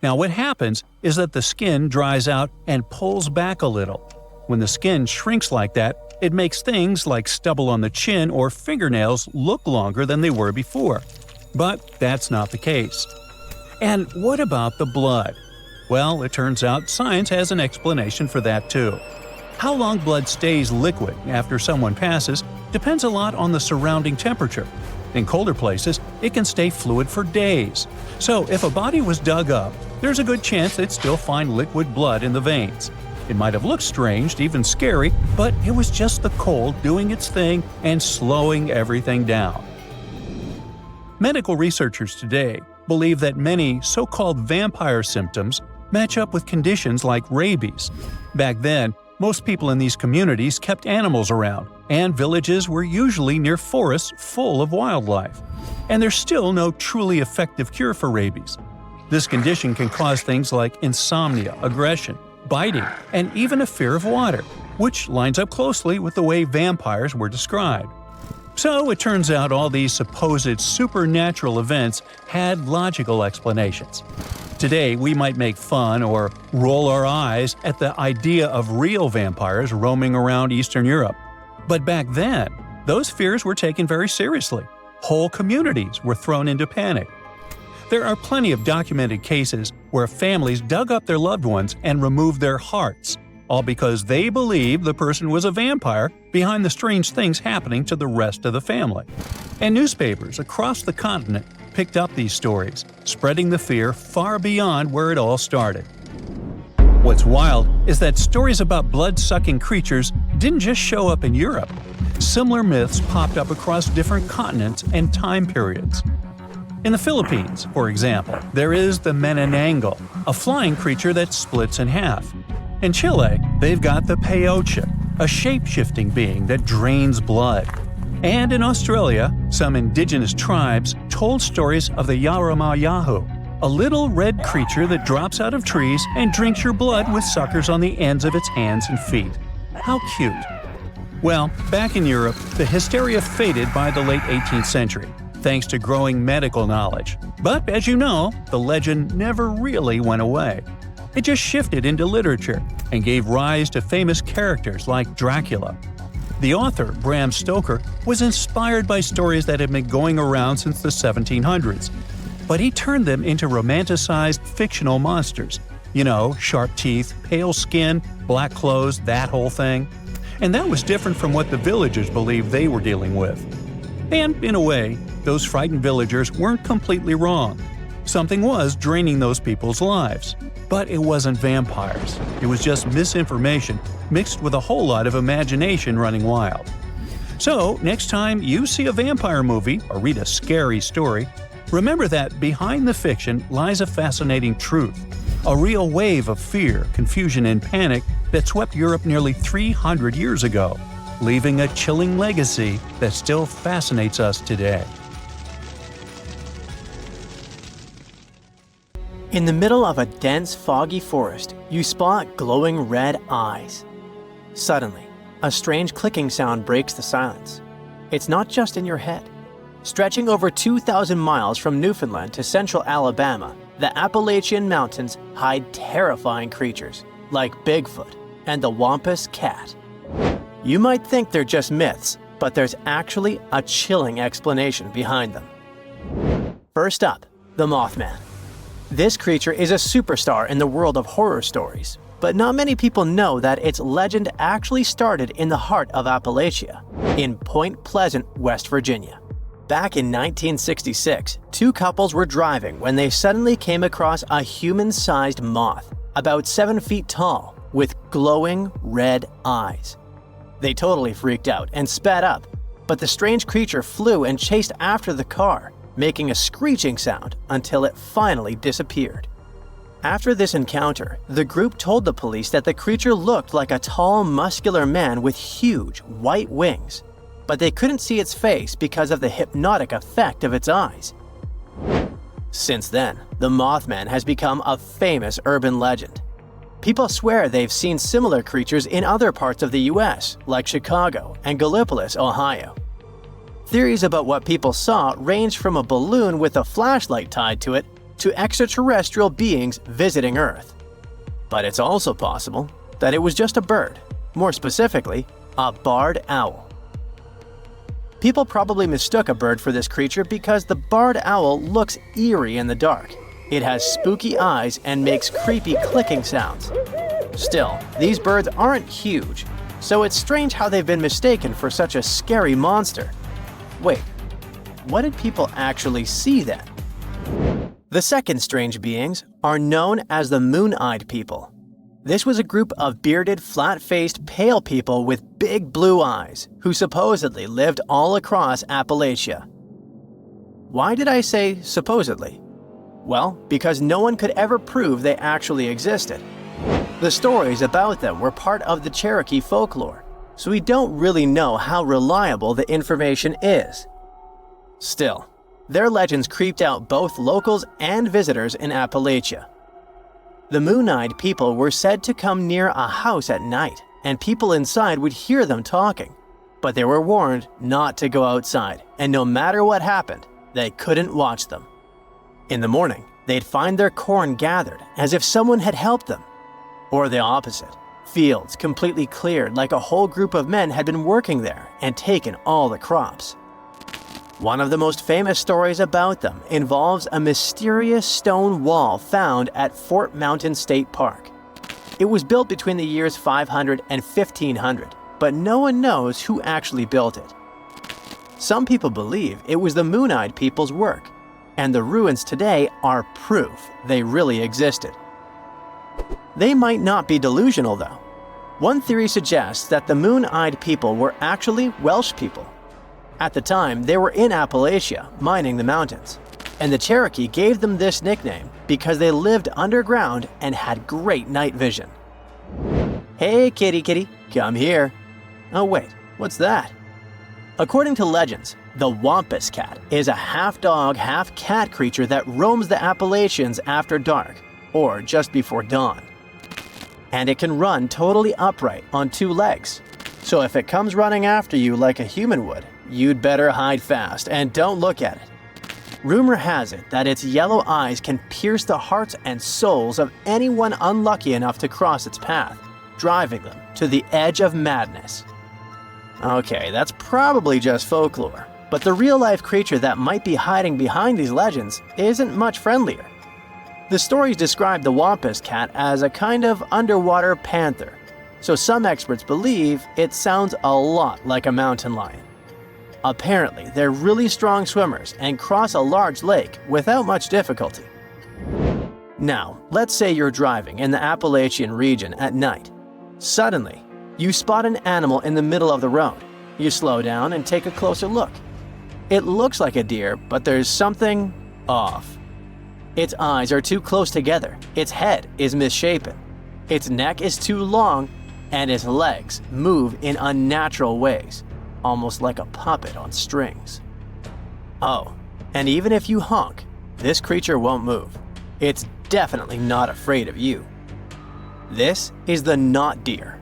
Now what happens is that the skin dries out and pulls back a little. When the skin shrinks like that, it makes things like stubble on the chin or fingernails look longer than they were before. But that's not the case. And what about the blood? Well, it turns out science has an explanation for that too. How long blood stays liquid after someone passes depends a lot on the surrounding temperature. In colder places, it can stay fluid for days. So if a body was dug up, there's a good chance they'd still find liquid blood in the veins. It might have looked strange, even scary, but it was just the cold doing its thing and slowing everything down. Medical researchers today believe that many so-called vampire symptoms match up with conditions like rabies. Back then, most people in these communities kept animals around, and villages were usually near forests full of wildlife. And there's still no truly effective cure for rabies. This condition can cause things like insomnia, aggression, biting, and even a fear of water, which lines up closely with the way vampires were described. So it turns out all these supposed supernatural events had logical explanations. Today, we might make fun or roll our eyes at the idea of real vampires roaming around Eastern Europe. But back then, those fears were taken very seriously. Whole communities were thrown into panic. There are plenty of documented cases where families dug up their loved ones and removed their hearts, all because they believed the person was a vampire behind the strange things happening to the rest of the family. And newspapers across the continent picked up these stories, spreading the fear far beyond where it all started. What's wild is that stories about blood-sucking creatures didn't just show up in Europe. Similar myths popped up across different continents and time periods. In the Philippines, for example, there is the Manananggal, a flying creature that splits in half. In Chile, they've got the Peyote, a shape-shifting being that drains blood. And in Australia, some indigenous tribes told stories of the Yaramayahu, a little red creature that drops out of trees and drinks your blood with suckers on the ends of its hands and feet. How cute! Well, back in Europe, the hysteria faded by the late 18th century, thanks to growing medical knowledge. But as you know, the legend never really went away. It just shifted into literature and gave rise to famous characters like Dracula. The author, Bram Stoker, was inspired by stories that had been going around since the 1700s. But he turned them into romanticized fictional monsters. You know, sharp teeth, pale skin, black clothes, that whole thing. And that was different from what the villagers believed they were dealing with. And in a way, those frightened villagers weren't completely wrong. Something was draining those people's lives. But it wasn't vampires. It was just misinformation mixed with a whole lot of imagination running wild. So, next time you see a vampire movie or read a scary story, remember that behind the fiction lies a fascinating truth. A real wave of fear, confusion, and panic that swept Europe nearly 300 years ago, leaving a chilling legacy that still fascinates us today. In the middle of a dense, foggy forest, you spot glowing red eyes. Suddenly, a strange clicking sound breaks the silence. It's not just in your head. Stretching over 2,000 miles from Newfoundland to central Alabama, the Appalachian Mountains hide terrifying creatures like Bigfoot and the Wampus Cat. You might think they're just myths, but there's actually a chilling explanation behind them. First up, the Mothman. This creature is a superstar in the world of horror stories, but not many people know that its legend actually started in the heart of Appalachia, in Point Pleasant, West Virginia. Back in 1966, two couples were driving when they suddenly came across a human-sized moth, about 7 feet tall, with glowing red eyes. They totally freaked out and sped up, but the strange creature flew and chased after the car, making a screeching sound until it finally disappeared. After this encounter, the group told the police that the creature looked like a tall, muscular man with huge, white wings, but they couldn't see its face because of the hypnotic effect of its eyes. Since then, the Mothman has become a famous urban legend. People swear they've seen similar creatures in other parts of the US, like Chicago and Gallipolis, Ohio. Theories about what people saw range from a balloon with a flashlight tied to it to extraterrestrial beings visiting Earth. But it's also possible that it was just a bird, more specifically, a barred owl. People probably mistook a bird for this creature because the barred owl looks eerie in the dark. It has spooky eyes and makes creepy clicking sounds. Still, these birds aren't huge, so it's strange how they've been mistaken for such a scary monster. Wait, what did people actually see then? The second strange beings are known as the moon-eyed people. This was a group of bearded, flat-faced, pale people with big blue eyes who supposedly lived all across Appalachia. Why did I say supposedly? Well, because no one could ever prove they actually existed. The stories about them were part of the Cherokee folklore, so we don't really know how reliable the information is. Still, their legends creeped out both locals and visitors in Appalachia. The moon-eyed people were said to come near a house at night, and people inside would hear them talking, but they were warned not to go outside, and no matter what happened, they couldn't watch them. In the morning, they'd find their corn gathered as if someone had helped them, or the opposite. Fields completely cleared like a whole group of men had been working there and taken all the crops. One of the most famous stories about them involves a mysterious stone wall found at Fort Mountain State Park. It was built between the years 500 and 1500, but no one knows who actually built it. Some people believe it was the moon-eyed people's work, and the ruins today are proof they really existed. They might not be delusional, though. One theory suggests that the moon-eyed people were actually Welsh people. At the time, they were in Appalachia, mining the mountains, and the Cherokee gave them this nickname because they lived underground and had great night vision. Hey kitty kitty, come here. Oh wait, what's that? According to legends, the Wampus Cat is a half-dog, half-cat creature that roams the Appalachians after dark, or just before dawn. And it can run totally upright on 2 legs. So if it comes running after you like a human would, you'd better hide fast and don't look at it. Rumor has it that its yellow eyes can pierce the hearts and souls of anyone unlucky enough to cross its path, driving them to the edge of madness. Okay, that's probably just folklore, but the real-life creature that might be hiding behind these legends isn't much friendlier. The stories describe the Wampus Cat as a kind of underwater panther, so some experts believe it sounds a lot like a mountain lion. Apparently, they're really strong swimmers and cross a large lake without much difficulty. Now, let's say you're driving in the Appalachian region at night. Suddenly, you spot an animal in the middle of the road. You slow down and take a closer look. It looks like a deer, but there's something off. Its eyes are too close together, its head is misshapen, its neck is too long, and its legs move in unnatural ways, almost like a puppet on strings. Oh, and even if you honk, this creature won't move. It's definitely not afraid of you. This is the not deer.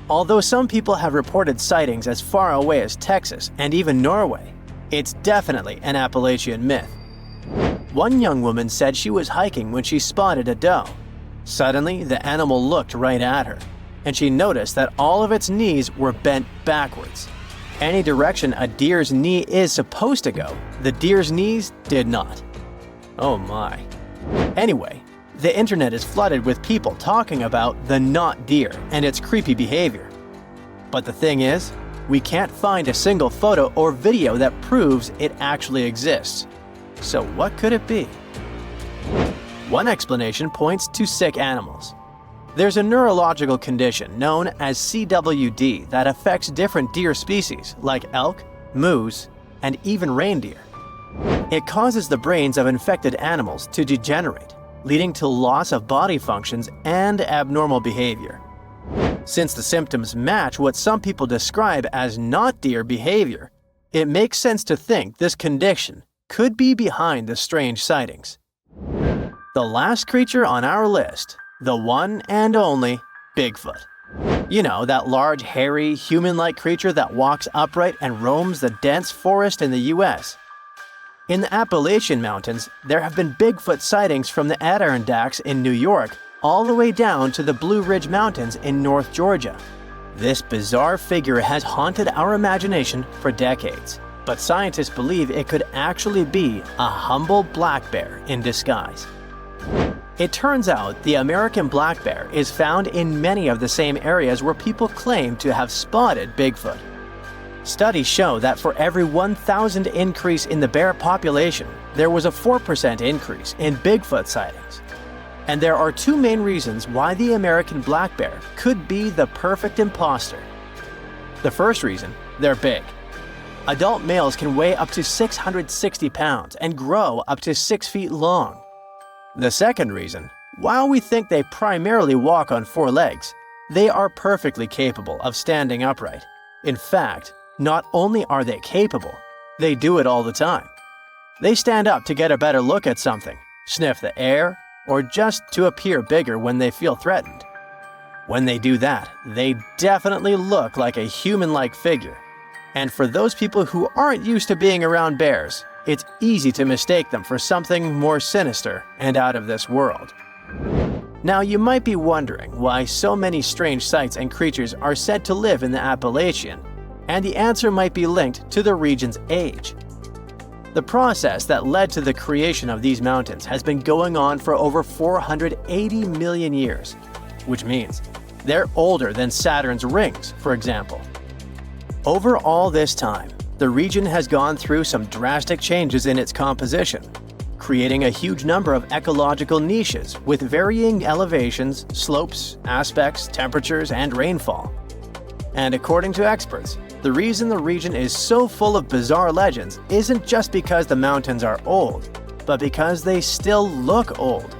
Although some people have reported sightings as far away as Texas and even Norway, it's definitely an Appalachian myth. One young woman said she was hiking when she spotted a doe. Suddenly, the animal looked right at her, and she noticed that all of its knees were bent backwards. Any direction a deer's knee is supposed to go, the deer's knees did not. Oh my. Anyway, the internet is flooded with people talking about the not deer and its creepy behavior. But the thing is, we can't find a single photo or video that proves it actually exists. So what could it be? One explanation points to sick animals. There's a neurological condition known as CWD that affects different deer species like elk, moose, and even reindeer. It causes the brains of infected animals to degenerate, leading to loss of body functions and abnormal behavior. Since the symptoms match what some people describe as not deer behavior, it makes sense to think this condition could be behind the strange sightings. The last creature on our list, the one and only Bigfoot. You know, that large, hairy, human-like creature that walks upright and roams the dense forest in the US. In the Appalachian Mountains, there have been Bigfoot sightings from the Adirondacks in New York all the way down to the Blue Ridge Mountains in North Georgia. This bizarre figure has haunted our imagination for decades, but scientists believe it could actually be a humble black bear in disguise. It turns out the American black bear is found in many of the same areas where people claim to have spotted Bigfoot. Studies show that for every 1,000 increase in the bear population, there was a 4% increase in Bigfoot sightings. And there are two main reasons why the American black bear could be the perfect imposter. The first reason, they're big. Adult males can weigh up to 660 pounds and grow up to 6 feet long. The second reason, while we think they primarily walk on 4 legs, they are perfectly capable of standing upright. In fact, not only are they capable, they do it all the time. They stand up to get a better look at something, sniff the air, or just to appear bigger when they feel threatened. When they do that, they definitely look like a human-like figure. And for those people who aren't used to being around bears, it's easy to mistake them for something more sinister and out of this world. Now, you might be wondering why so many strange sights and creatures are said to live in the Appalachian, and the answer might be linked to the region's age. The process that led to the creation of these mountains has been going on for over 480 million years, which means they're older than Saturn's rings, for example. Over all this time, the region has gone through some drastic changes in its composition, creating a huge number of ecological niches with varying elevations, slopes, aspects, temperatures, and rainfall. And according to experts, the reason the region is so full of bizarre legends isn't just because the mountains are old, but because they still look old.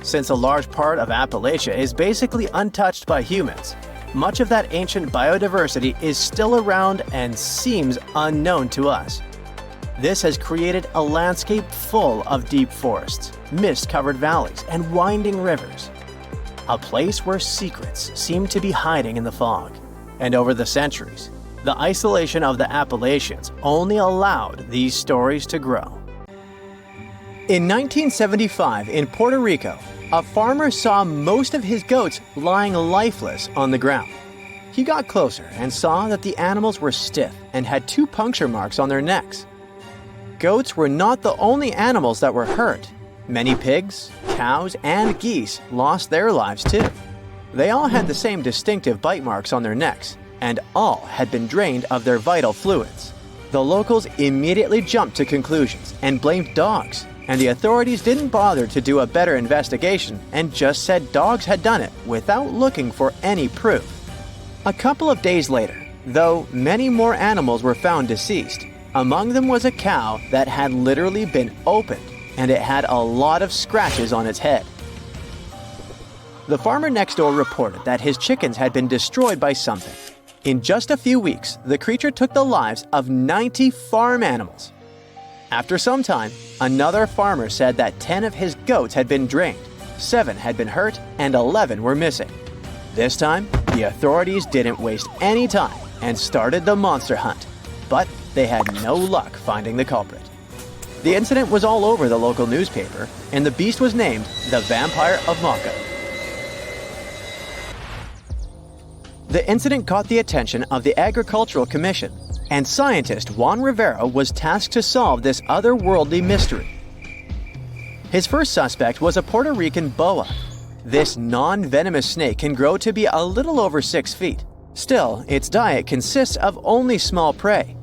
Since a large part of Appalachia is basically untouched by humans, much of that ancient biodiversity is still around and seems unknown to us. This has created a landscape full of deep forests, mist-covered valleys, and winding rivers. A place where secrets seem to be hiding in the fog. And over the centuries, the isolation of the Appalachians only allowed these stories to grow. In 1975 in Puerto Rico, a farmer saw most of his goats lying lifeless on the ground. He got closer and saw that the animals were stiff and had 2 puncture marks on their necks. Goats were not the only animals that were hurt. Many pigs, cows, and geese lost their lives too. They all had the same distinctive bite marks on their necks, and all had been drained of their vital fluids. The locals immediately jumped to conclusions and blamed dogs, and the authorities didn't bother to do a better investigation and just said dogs had done it without looking for any proof. A couple of days later, though, many more animals were found deceased. Among them was a cow that had literally been opened, and it had a lot of scratches on its head. The farmer next door reported that his chickens had been destroyed by something. In just a few weeks, the creature took the lives of 90 farm animals. After some time, another farmer said that 10 of his goats had been drained, 7 had been hurt, and 11 were missing. This time, the authorities didn't waste any time and started the monster hunt, but they had no luck finding the culprit. The incident was all over the local newspaper, and the beast was named the Vampire of Maka. The incident caught the attention of the Agricultural Commission, and scientist Juan Rivera was tasked to solve this otherworldly mystery. His first suspect was a Puerto Rican boa. This non-venomous snake can grow to be a little over 6 feet. Still, its diet consists of only small prey.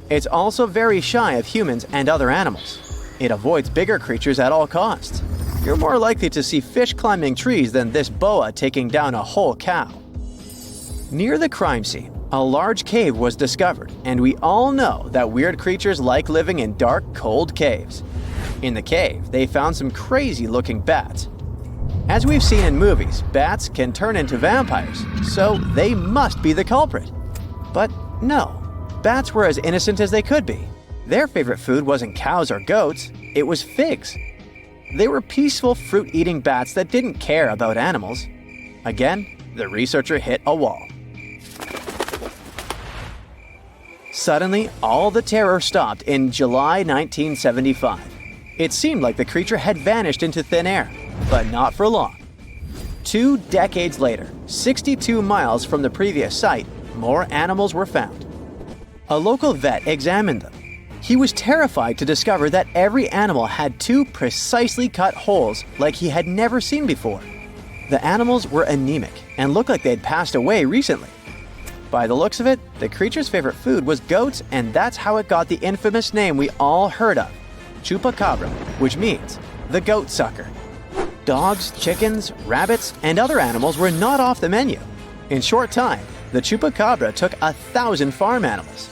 It's also very shy of humans and other animals. It avoids bigger creatures at all costs. You're more likely to see fish climbing trees than this boa taking down a whole cow. Near the crime scene, a large cave was discovered, and we all know that weird creatures like living in dark, cold caves. In the cave, they found some crazy-looking bats. As we've seen in movies, bats can turn into vampires, so they must be the culprit. But no, bats were as innocent as they could be. Their favorite food wasn't cows or goats, it was figs. They were peaceful fruit-eating bats that didn't care about animals. Again, the researcher hit a wall. Suddenly, all the terror stopped in July 1975. It seemed like the creature had vanished into thin air, but not for long. 2 decades later, 62 miles from the previous site, more animals were found. A local vet examined them. He was terrified to discover that every animal had 2 precisely cut holes like he had never seen before. The animals were anemic and looked like they'd passed away recently. By the looks of it, the creature's favorite food was goats, and that's how it got the infamous name we all heard of, chupacabra, which means the goat sucker. Dogs, chickens, rabbits, and other animals were not off the menu. In short time, the chupacabra took 1,000 farm animals.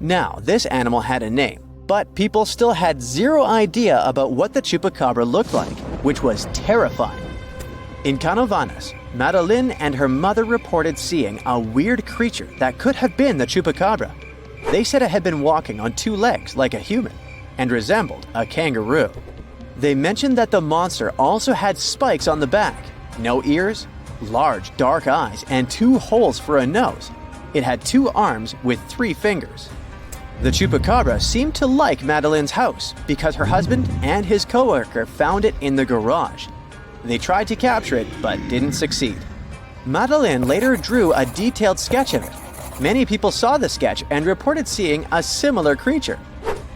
Now, this animal had a name, but people still had zero idea about what the chupacabra looked like, which was terrifying. In Canovanas, Madeline and her mother reported seeing a weird creature that could have been the chupacabra. They said it had been walking on 2 legs like a human and resembled a kangaroo. They mentioned that the monster also had spikes on the back, no ears, large dark eyes, and 2 holes for a nose. It had 2 arms with 3 fingers. The chupacabra seemed to like Madeline's house because her husband and his coworker found it in the garage. They tried to capture it, but didn't succeed. Madeline later drew a detailed sketch of it. Many people saw the sketch and reported seeing a similar creature.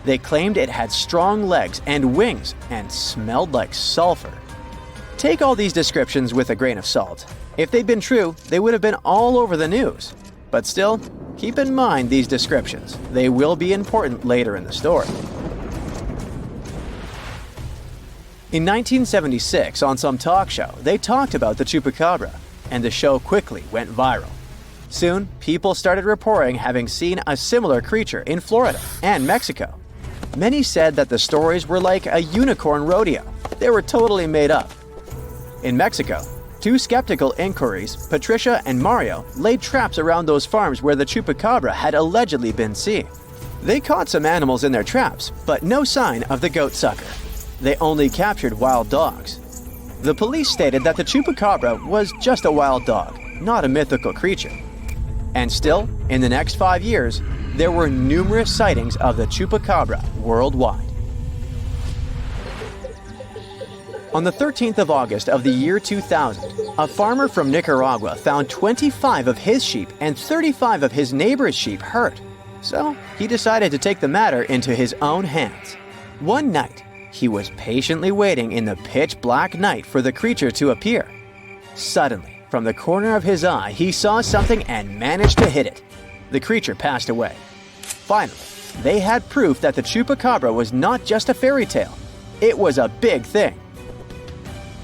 They claimed it had strong legs and wings and smelled like sulfur. Take all these descriptions with a grain of salt. If they'd been true, they would have been all over the news. But still, keep in mind these descriptions. They will be important later in the story. In 1976, on some talk show, they talked about the chupacabra, and the show quickly went viral. Soon, people started reporting having seen a similar creature in Florida and Mexico. Many said that the stories were like a unicorn rodeo. They were totally made up. In Mexico, 2 skeptical inquiries, Patricia and Mario, laid traps around those farms where the chupacabra had allegedly been seen. They caught some animals in their traps, but no sign of the goat sucker. They only captured wild dogs. The police stated that the chupacabra was just a wild dog, not a mythical creature. And still, in the next 5 years, there were numerous sightings of the chupacabra worldwide. On the 13th of August of the year 2000, a farmer from Nicaragua found 25 of his sheep and 35 of his neighbor's sheep hurt. So he decided to take the matter into his own hands. One night, he was patiently waiting in the pitch-black night for the creature to appear. Suddenly, from the corner of his eye, he saw something and managed to hit it. The creature passed away. Finally, they had proof that the chupacabra was not just a fairy tale. It was a big thing.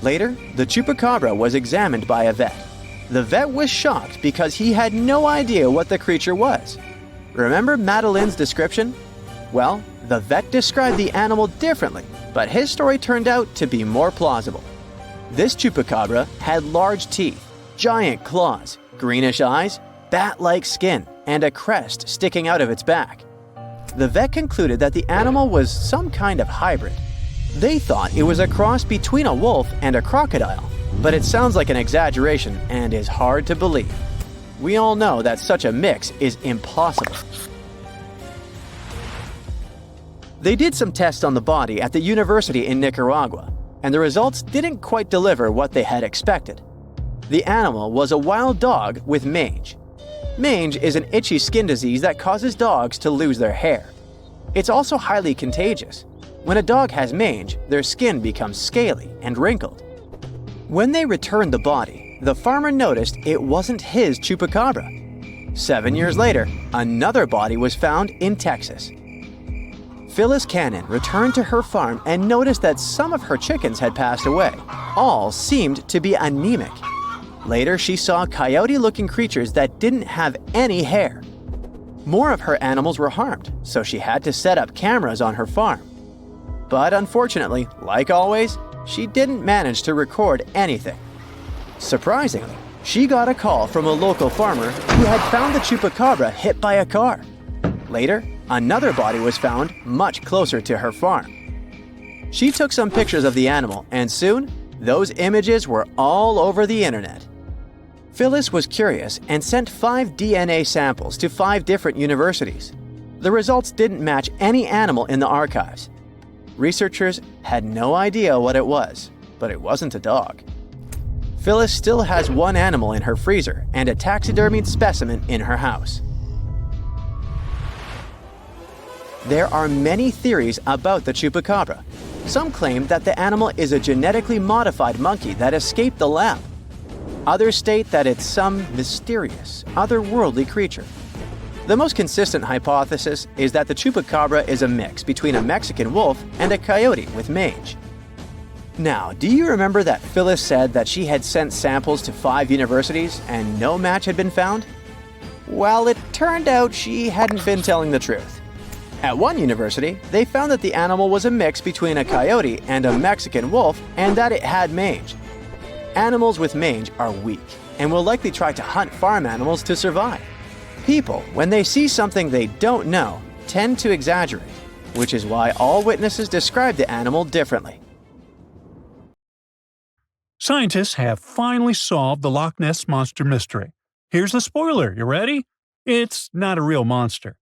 Later, the chupacabra was examined by a vet. The vet was shocked because he had no idea what the creature was. Remember Madeleine's description? Well, the vet described the animal differently, but his story turned out to be more plausible. This chupacabra had large teeth, giant claws, greenish eyes, bat-like skin, and a crest sticking out of its back. The vet concluded that the animal was some kind of hybrid. They thought it was a cross between a wolf and a crocodile, but it sounds like an exaggeration and is hard to believe. We all know that such a mix is impossible. They did some tests on the body at the university in Nicaragua, and the results didn't quite deliver what they had expected. The animal was a wild dog with mange. Mange is an itchy skin disease that causes dogs to lose their hair. It's also highly contagious. When a dog has mange, their skin becomes scaly and wrinkled. When they returned the body, the farmer noticed it wasn't his chupacabra. 7 years later, another body was found in Texas. Phyllis Cannon returned to her farm and noticed that some of her chickens had passed away. All seemed to be anemic. Later, she saw coyote-looking creatures that didn't have any hair. More of her animals were harmed, so she had to set up cameras on her farm. But unfortunately, like always, she didn't manage to record anything. Surprisingly, she got a call from a local farmer who had found the chupacabra hit by a car. Later, another body was found much closer to her farm. She took some pictures of the animal, and soon, those images were all over the internet. Phyllis was curious and sent 5 DNA samples to 5 different universities. The results didn't match any animal in the archives. Researchers had no idea what it was, but it wasn't a dog. Phyllis still has one animal in her freezer and a taxidermied specimen in her house. There are many theories about the chupacabra. Some claim that the animal is a genetically modified monkey that escaped the lab. Others state that it's some mysterious, otherworldly creature. The most consistent hypothesis is that the chupacabra is a mix between a Mexican wolf and a coyote with mange. Now, do you remember that Phyllis said that she had sent samples to 5 universities and no match had been found? Well, it turned out she hadn't been telling the truth. At one university, they found that the animal was a mix between a coyote and a Mexican wolf and that it had mange. Animals with mange are weak and will likely try to hunt farm animals to survive. People, when they see something they don't know, tend to exaggerate, which is why all witnesses describe the animal differently. Scientists have finally solved the Loch Ness Monster mystery. Here's the spoiler, you ready? It's not a real monster.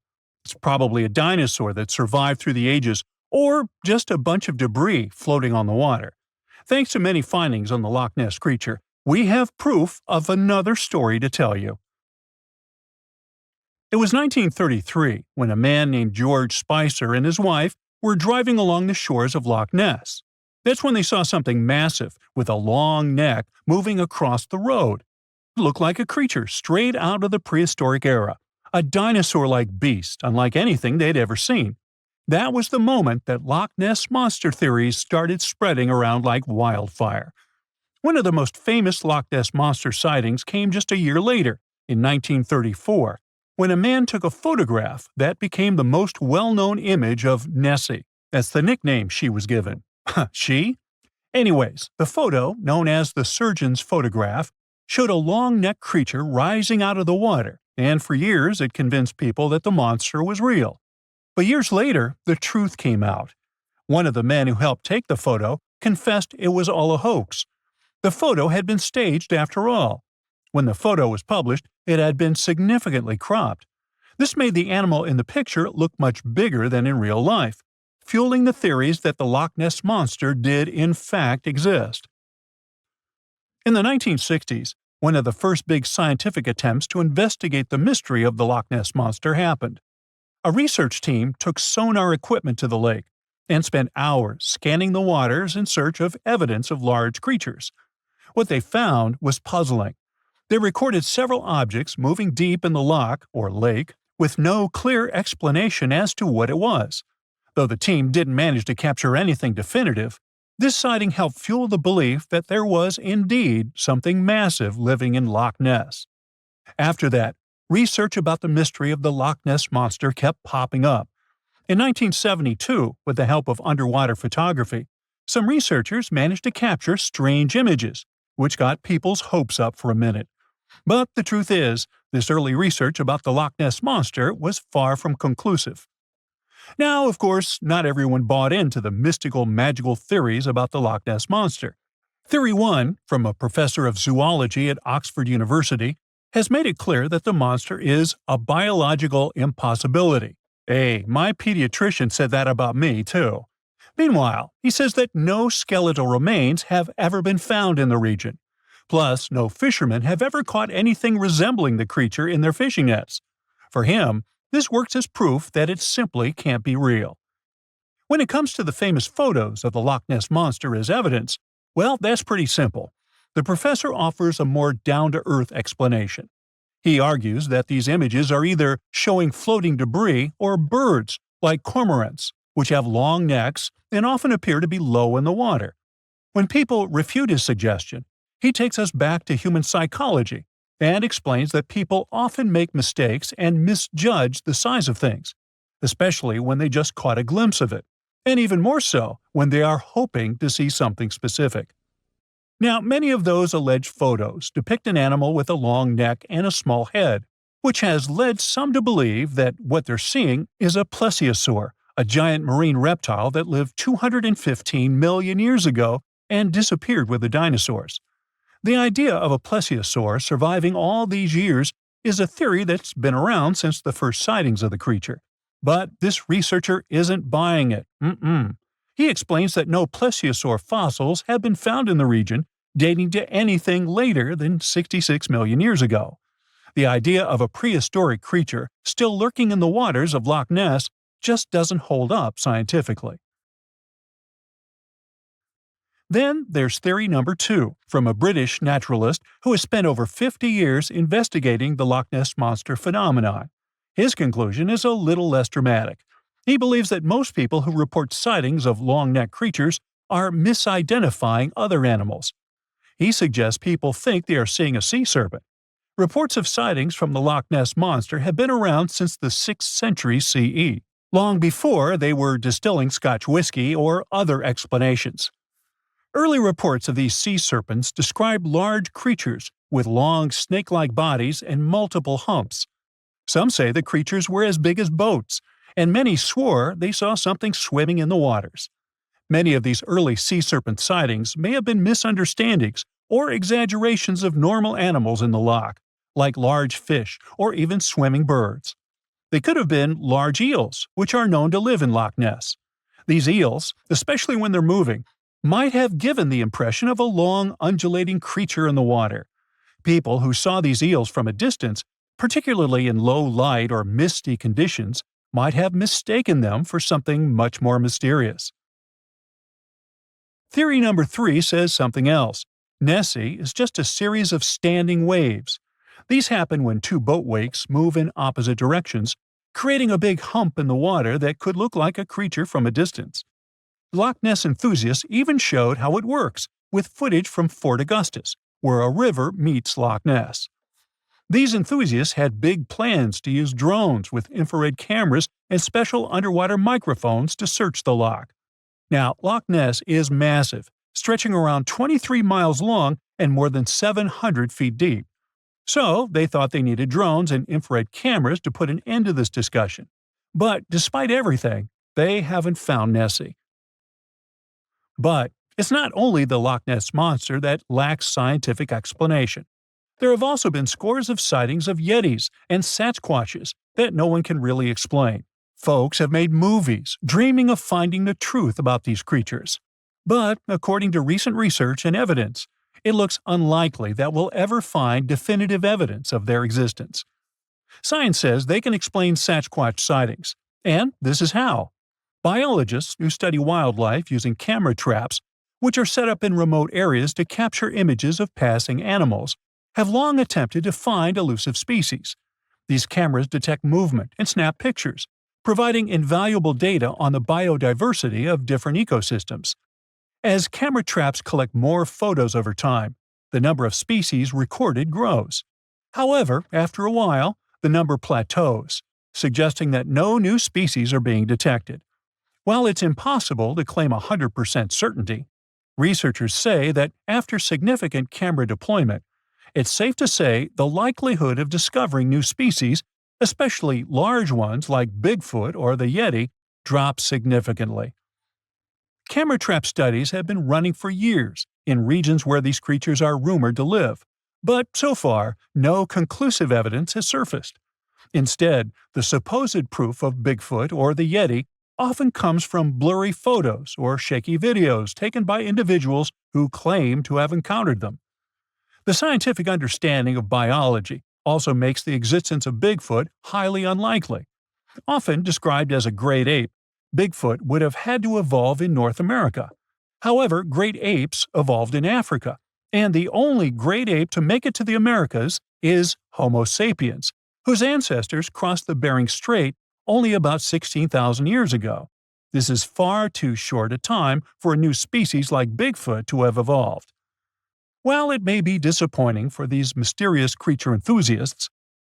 It's probably a dinosaur that survived through the ages, or just a bunch of debris floating on the water. Thanks to many findings on the Loch Ness creature, we have proof of another story to tell you. It was 1933 when a man named George Spicer and his wife were driving along the shores of Loch Ness. That's when they saw something massive with a long neck moving across the road. It looked like a creature straight out of the prehistoric era, a dinosaur-like beast unlike anything they'd ever seen. That was the moment that Loch Ness Monster theories started spreading around like wildfire. One of the most famous Loch Ness Monster sightings came just a year later, in 1934, when a man took a photograph that became the most well-known image of Nessie. That's the nickname she was given. She? Anyways, the photo, known as the surgeon's photograph, showed a long-necked creature rising out of the water, and for years it convinced people that the monster was real. But years later, the truth came out. One of the men who helped take the photo confessed it was all a hoax. The photo had been staged after all. When the photo was published, it had been significantly cropped. This made the animal in the picture look much bigger than in real life, fueling the theories that the Loch Ness Monster did in fact exist. In the 1960s, one of the first big scientific attempts to investigate the mystery of the Loch Ness Monster happened. A research team took sonar equipment to the lake and spent hours scanning the waters in search of evidence of large creatures. What they found was puzzling. They recorded several objects moving deep in the loch, or lake, with no clear explanation as to what it was. Though the team didn't manage to capture anything definitive, this sighting helped fuel the belief that there was indeed something massive living in Loch Ness. After that, research about the mystery of the Loch Ness Monster kept popping up. In 1972, with the help of underwater photography, some researchers managed to capture strange images, which got people's hopes up for a minute. But the truth is, this early research about the Loch Ness Monster was far from conclusive. Now, of course, not everyone bought into the mystical, magical theories about the Loch Ness Monster. Theory 1, from a professor of zoology at Oxford University, has made it clear that the monster is a biological impossibility. Hey, my pediatrician said that about me, too. Meanwhile, he says that no skeletal remains have ever been found in the region. Plus, no fishermen have ever caught anything resembling the creature in their fishing nets. For him, this works as proof that it simply can't be real. When it comes to the famous photos of the Loch Ness Monster as evidence, well, that's pretty simple. The professor offers a more down-to-earth explanation. He argues that these images are either showing floating debris or birds, like cormorants, which have long necks and often appear to be low in the water. When people refute his suggestion, he takes us back to human psychology and explains that people often make mistakes and misjudge the size of things, especially when they just caught a glimpse of it, and even more so when they are hoping to see something specific. Now, many of those alleged photos depict an animal with a long neck and a small head, which has led some to believe that what they're seeing is a plesiosaur, a giant marine reptile that lived 215 million years ago and disappeared with the dinosaurs. The idea of a plesiosaur surviving all these years is a theory that's been around since the first sightings of the creature. But this researcher isn't buying it. He explains that no plesiosaur fossils have been found in the region dating to anything later than 66 million years ago. The idea of a prehistoric creature still lurking in the waters of Loch Ness just doesn't hold up scientifically. Then there's theory number 2, from a British naturalist who has spent over 50 years investigating the Loch Ness Monster phenomenon. His conclusion is a little less dramatic. He believes that most people who report sightings of long-necked creatures are misidentifying other animals. He suggests people think they are seeing a sea serpent. Reports of sightings from the Loch Ness Monster have been around since the 6th century CE, long before they were distilling Scotch whiskey or other explanations. Early reports of these sea serpents describe large creatures with long snake-like bodies and multiple humps. Some say the creatures were as big as boats, and many swore they saw something swimming in the waters. Many of these early sea serpent sightings may have been misunderstandings or exaggerations of normal animals in the loch, like large fish or even swimming birds. They could have been large eels, which are known to live in Loch Ness. These eels, especially when they're moving, might have given the impression of a long, undulating creature in the water. People who saw these eels from a distance, particularly in low light or misty conditions, might have mistaken them for something much more mysterious. Theory number 3 says something else. Nessie is just a series of standing waves. These happen when two boat wakes move in opposite directions, creating a big hump in the water that could look like a creature from a distance. Loch Ness enthusiasts even showed how it works, with footage from Fort Augustus, where a river meets Loch Ness. These enthusiasts had big plans to use drones with infrared cameras and special underwater microphones to search the loch. Now, Loch Ness is massive, stretching around 23 miles long and more than 700 feet deep. So, they thought they needed drones and infrared cameras to put an end to this discussion. But despite everything, they haven't found Nessie. But it's not only the Loch Ness Monster that lacks scientific explanation. There have also been scores of sightings of Yetis and Sasquatches that no one can really explain. Folks have made movies, dreaming of finding the truth about these creatures. But, according to recent research and evidence, it looks unlikely that we'll ever find definitive evidence of their existence. Science says they can explain Sasquatch sightings, and this is how. Biologists who study wildlife using camera traps, which are set up in remote areas to capture images of passing animals, have long attempted to find elusive species. These cameras detect movement and snap pictures, providing invaluable data on the biodiversity of different ecosystems. As camera traps collect more photos over time, the number of species recorded grows. However, after a while, the number plateaus, suggesting that no new species are being detected. While it's impossible to claim 100% certainty, researchers say that after significant camera deployment, it's safe to say the likelihood of discovering new species, especially large ones like Bigfoot or the Yeti, drops significantly. Camera trap studies have been running for years in regions where these creatures are rumored to live, but so far, no conclusive evidence has surfaced. Instead, the supposed proof of Bigfoot or the Yeti often comes from blurry photos or shaky videos taken by individuals who claim to have encountered them. The scientific understanding of biology also makes the existence of Bigfoot highly unlikely. Often described as a great ape, Bigfoot would have had to evolve in North America. However, great apes evolved in Africa, and the only great ape to make it to the Americas is Homo sapiens, whose ancestors crossed the Bering Strait only about 16,000 years ago. This is far too short a time for a new species like Bigfoot to have evolved. While it may be disappointing for these mysterious creature enthusiasts,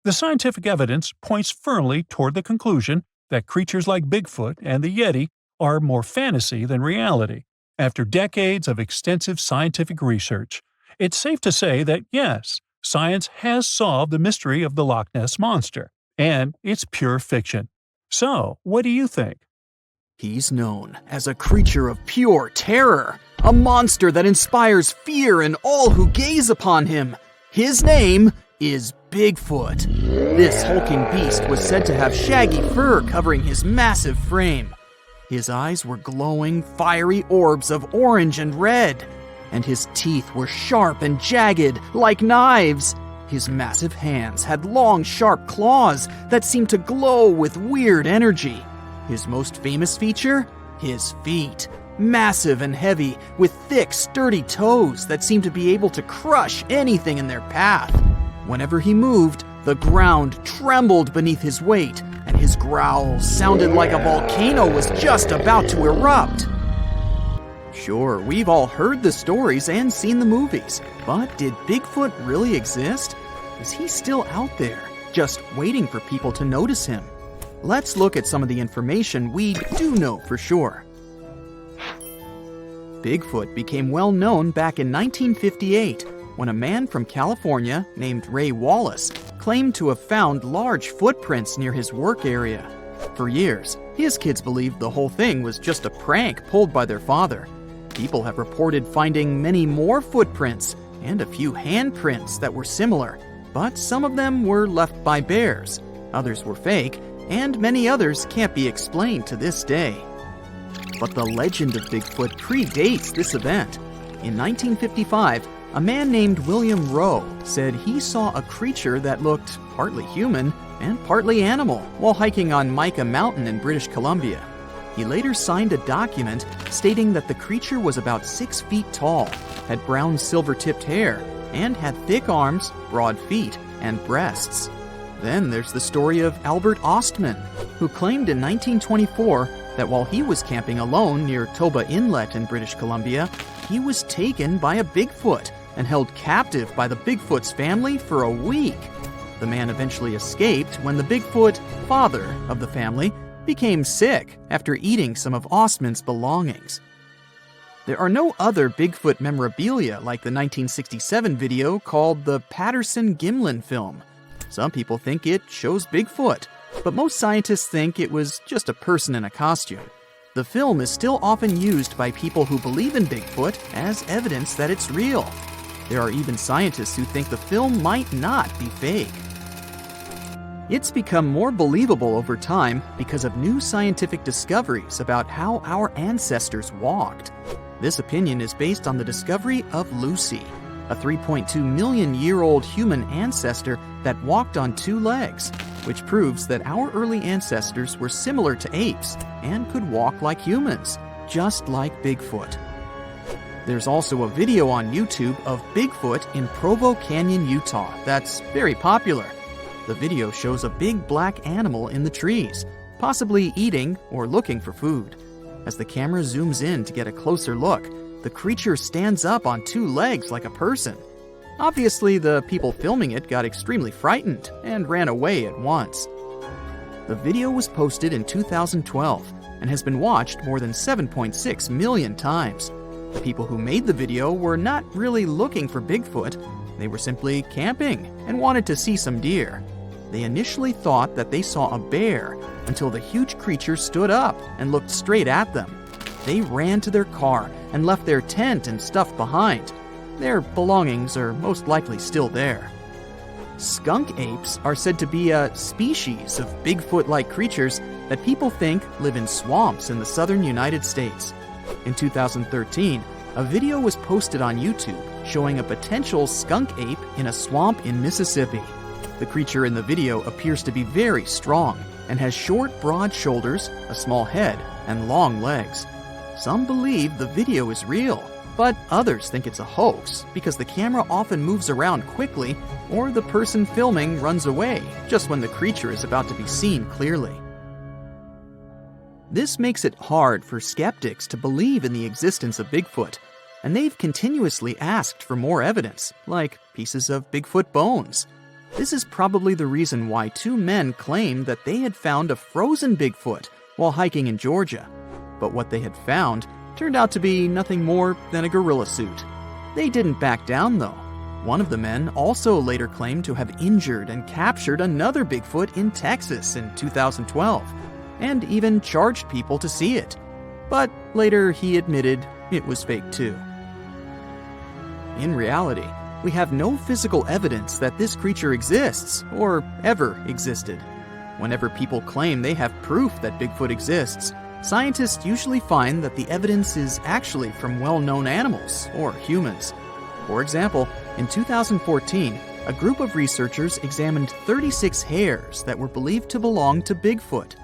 the scientific evidence points firmly toward the conclusion that creatures like Bigfoot and the Yeti are more fantasy than reality. After decades of extensive scientific research, it's safe to say that yes, science has solved the mystery of the Loch Ness Monster, and it's pure fiction. So, what do you think? He's known as a creature of pure terror, a monster that inspires fear in all who gaze upon him. His name is Bigfoot. This hulking beast was said to have shaggy fur covering his massive frame. His eyes were glowing, fiery orbs of orange and red, and his teeth were sharp and jagged like knives. His massive hands had long, sharp claws that seemed to glow with weird energy. His most famous feature? His feet. Massive and heavy, with thick, sturdy toes that seemed to be able to crush anything in their path. Whenever he moved, the ground trembled beneath his weight, and his growls sounded like a volcano was just about to erupt. Sure, we've all heard the stories and seen the movies, but did Bigfoot really exist? Is he still out there, just waiting for people to notice him? Let's look at some of the information we do know for sure. Bigfoot became well known back in 1958 when a man from California named Ray Wallace claimed to have found large footprints near his work area. For years, his kids believed the whole thing was just a prank pulled by their father. People have reported finding many more footprints and a few handprints that were similar, but some of them were left by bears, others were fake, and many others can't be explained to this day. But the legend of Bigfoot predates this event. In 1955, a man named William Rowe said he saw a creature that looked partly human and partly animal while hiking on Mica Mountain in British Columbia. He later signed a document stating that the creature was about 6 feet tall, had brown silver-tipped hair, and had thick arms, broad feet, and breasts. Then there's the story of Albert Ostman, who claimed in 1924 that while he was camping alone near Toba Inlet in British Columbia, he was taken by a Bigfoot and held captive by the Bigfoot's family for a week. The man eventually escaped when the Bigfoot, father of the family, became sick after eating some of Ostman's belongings. There are no other Bigfoot memorabilia like the 1967 video called the Patterson-Gimlin film. Some people think it shows Bigfoot, but most scientists think it was just a person in a costume. The film is still often used by people who believe in Bigfoot as evidence that it's real. There are even scientists who think the film might not be fake. It's become more believable over time because of new scientific discoveries about how our ancestors walked. This opinion is based on the discovery of Lucy, a 3.2 million year old human ancestor that walked on 2 legs, which proves that our early ancestors were similar to apes and could walk like humans, just like Bigfoot. There's also a video on YouTube of Bigfoot in Provo Canyon, Utah that's very popular. The video shows a big black animal in the trees, possibly eating or looking for food. As the camera zooms in to get a closer look, the creature stands up on two legs like a person. Obviously, the people filming it got extremely frightened and ran away at once. The video was posted in 2012 and has been watched more than 7.6 million times. The people who made the video were not really looking for Bigfoot. They were simply camping and wanted to see some deer. They initially thought that they saw a bear until the huge creature stood up and looked straight at them. They ran to their car and left their tent and stuff behind. Their belongings are most likely still there. Skunk apes are said to be a species of Bigfoot-like creatures that people think live in swamps in the southern United States. In 2013, a video was posted on YouTube showing a potential skunk ape in a swamp in Mississippi. The creature in the video appears to be very strong and has short, broad shoulders, a small head, and long legs. Some believe the video is real, but others think it's a hoax because the camera often moves around quickly or the person filming runs away just when the creature is about to be seen clearly. This makes it hard for skeptics to believe in the existence of Bigfoot, and they've continuously asked for more evidence, like pieces of Bigfoot bones. This is probably the reason why two men claimed that they had found a frozen Bigfoot while hiking in Georgia. But what they had found turned out to be nothing more than a gorilla suit. They didn't back down, though. One of the men also later claimed to have injured and captured another Bigfoot in Texas in 2012, and even charged people to see it. But later he admitted it was fake too. In reality, we have no physical evidence that this creature exists or ever existed. Whenever people claim they have proof that Bigfoot exists, scientists usually find that the evidence is actually from well-known animals or humans. For example, in 2014, a group of researchers examined 36 hairs that were believed to belong to Bigfoot.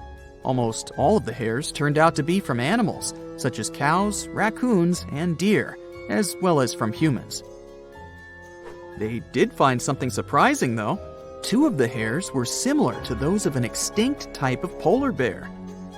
Almost all of the hairs turned out to be from animals, such as cows, raccoons, and deer, as well as from humans. They did find something surprising, though. Two of the hairs were similar to those of an extinct type of polar bear.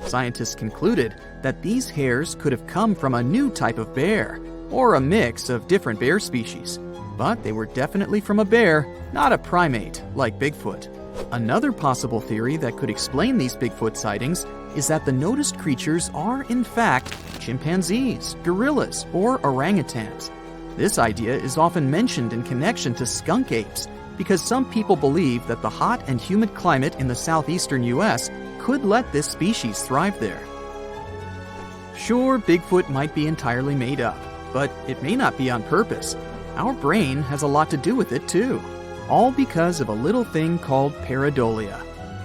Scientists concluded that these hairs could have come from a new type of bear, or a mix of different bear species. But they were definitely from a bear, not a primate like Bigfoot. Another possible theory that could explain these Bigfoot sightings is that the noticed creatures are, in fact, chimpanzees, gorillas, or orangutans. This idea is often mentioned in connection to skunk apes because some people believe that the hot and humid climate in the southeastern U.S. could let this species thrive there. Sure, Bigfoot might be entirely made up, but it may not be on purpose. Our brain has a lot to do with it too, all because of a little thing called pareidolia.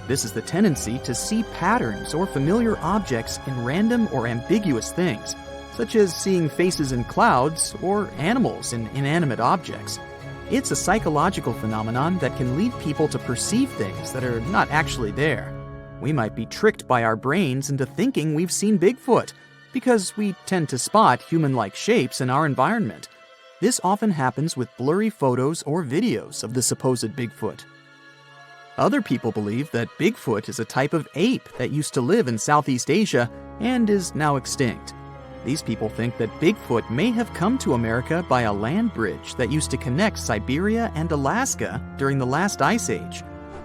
This is the tendency to see patterns or familiar objects in random or ambiguous things, such as seeing faces in clouds or animals in inanimate objects. It's a psychological phenomenon that can lead people to perceive things that are not actually there. We might be tricked by our brains into thinking we've seen Bigfoot, because we tend to spot human-like shapes in our environment. This often happens with blurry photos or videos of the supposed Bigfoot. Other people believe that Bigfoot is a type of ape that used to live in Southeast Asia and is now extinct. These people think that Bigfoot may have come to America by a land bridge that used to connect Siberia and Alaska during the last ice age.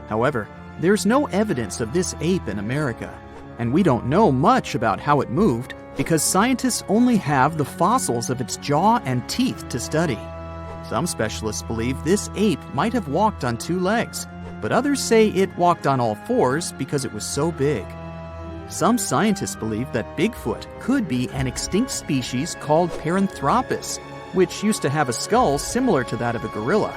However, there's no evidence of this ape in America, and we don't know much about how it moved because scientists only have the fossils of its jaw and teeth to study. Some specialists believe this ape might have walked on two legs, but others say it walked on all fours because it was so big. Some scientists believe that Bigfoot could be an extinct species called Paranthropus, which used to have a skull similar to that of a gorilla.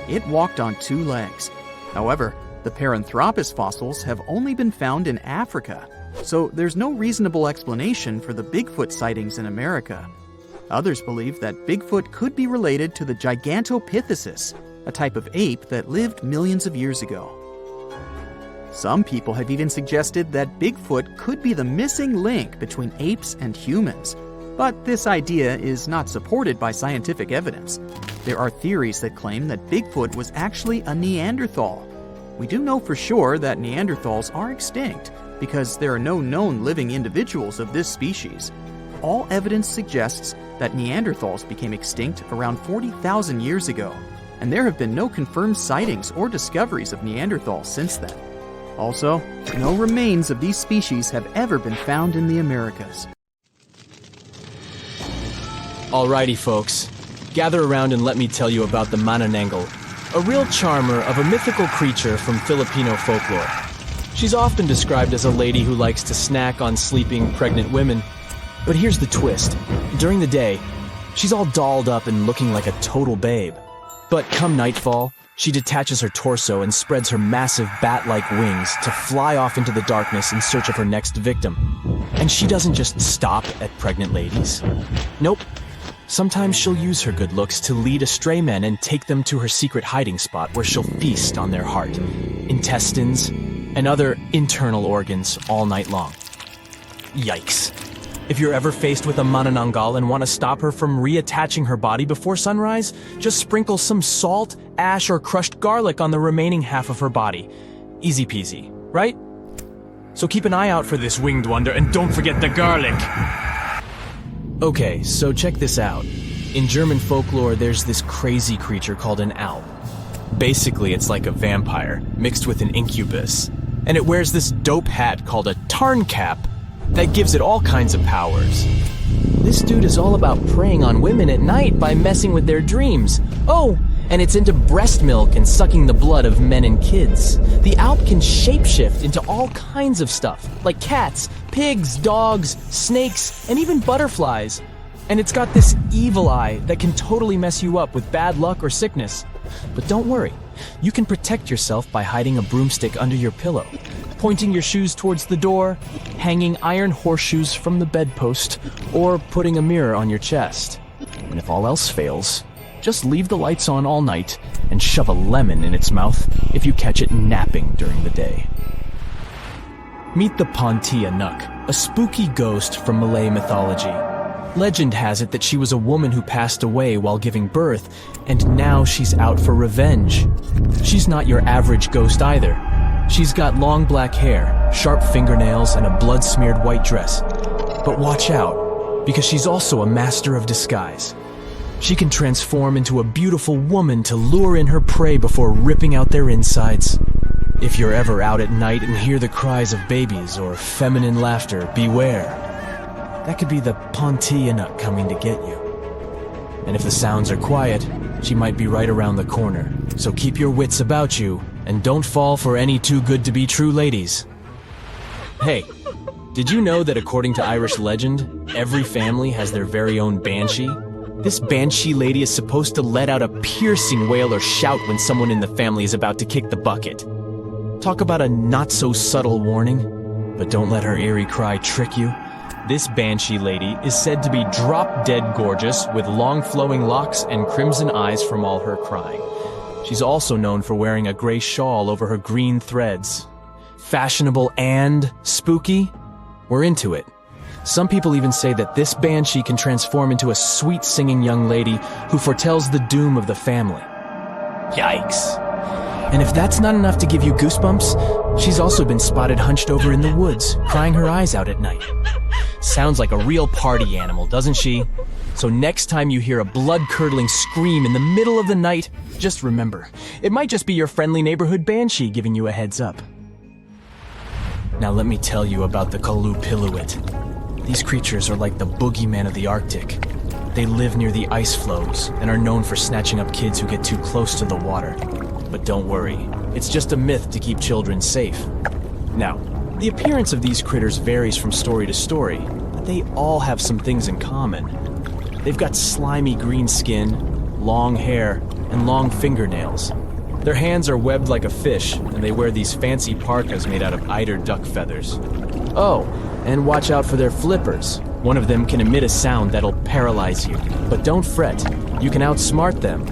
It walked on two legs. However, the Paranthropus fossils have only been found in Africa, so there's no reasonable explanation for the Bigfoot sightings in America. Others believe that Bigfoot could be related to the Gigantopithecus, a type of ape that lived millions of years ago. Some people have even suggested that Bigfoot could be the missing link between apes and humans. But this idea is not supported by scientific evidence. There are theories that claim that Bigfoot was actually a Neanderthal. We do know for sure that Neanderthals are extinct because there are no known living individuals of this species. All evidence suggests that Neanderthals became extinct around 40,000 years ago, and there have been no confirmed sightings or discoveries of Neanderthals since then. Also, no remains of these species have ever been found in the Americas. Alrighty, folks. Gather around and let me tell you about the Manananggal, a real charmer of a mythical creature from Filipino folklore. She's often described as a lady who likes to snack on sleeping pregnant women. But here's the twist. During the day, she's all dolled up and looking like a total babe. But come nightfall, she detaches her torso and spreads her massive bat-like wings to fly off into the darkness in search of her next victim. And she doesn't just stop at pregnant ladies. Nope. Sometimes she'll use her good looks to lead astray men and take them to her secret hiding spot where she'll feast on their heart, intestines, and other internal organs all night long. Yikes. If you're ever faced with a Manananggal and want to stop her from reattaching her body before sunrise, just sprinkle some salt, ash, or crushed garlic on the remaining half of her body. Easy peasy, right? So keep an eye out for this winged wonder and don't forget the garlic! Okay, so check this out. In German folklore, there's this crazy creature called an Alp. Basically, it's like a vampire, mixed with an incubus. And it wears this dope hat called a Tarncap that gives it all kinds of powers. This dude is all about preying on women at night by messing with their dreams. Oh, and it's into breast milk and sucking the blood of men and kids. The Alp can shapeshift into all kinds of stuff, like cats, pigs, dogs, snakes, and even butterflies. And it's got this evil eye that can totally mess you up with bad luck or sickness. But don't worry, you can protect yourself by hiding a broomstick under your pillow, pointing your shoes towards the door, hanging iron horseshoes from the bedpost, or putting a mirror on your chest. And if all else fails, just leave the lights on all night and shove a lemon in its mouth if you catch it napping during the day. Meet the Pontia Nuk, a spooky ghost from Malay mythology. Legend has it that she was a woman who passed away while giving birth, and now she's out for revenge. She's not your average ghost either. She's got long black hair, sharp fingernails, and a blood-smeared white dress. But watch out, because she's also a master of disguise. She can transform into a beautiful woman to lure in her prey before ripping out their insides. If you're ever out at night and hear the cries of babies or feminine laughter, beware. That could be the Pontia Nuk coming to get you. And if the sounds are quiet, she might be right around the corner. So keep your wits about you, and don't fall for any too-good-to-be-true ladies. Hey, did you know that according to Irish legend, every family has their very own banshee? This banshee lady is supposed to let out a piercing wail or shout when someone in the family is about to kick the bucket. Talk about a not-so-subtle warning, but don't let her eerie cry trick you. This banshee lady is said to be drop-dead gorgeous with long flowing locks and crimson eyes from all her crying. She's also known for wearing a gray shawl over her green threads. Fashionable and spooky? We're into it. Some people even say that this banshee can transform into a sweet-singing young lady who foretells the doom of the family. Yikes. And if that's not enough to give you goosebumps, she's also been spotted hunched over in the woods, crying her eyes out at night. Sounds like a real party animal, doesn't she? So next time you hear a blood-curdling scream in the middle of the night, just remember, it might just be your friendly neighborhood banshee giving you a heads up. Now let me tell you about the Kalupiluit. These creatures are like the boogeyman of the Arctic. They live near the ice floes and are known for snatching up kids who get too close to the water. But don't worry, it's just a myth to keep children safe. Now, the appearance of these critters varies from story to story, but they all have some things in common. They've got slimy green skin, long hair, and long fingernails. Their hands are webbed like a fish, and they wear these fancy parkas made out of eider duck feathers. Oh, and watch out for their flippers. One of them can emit a sound that'll paralyze you. But don't fret, you can outsmart them.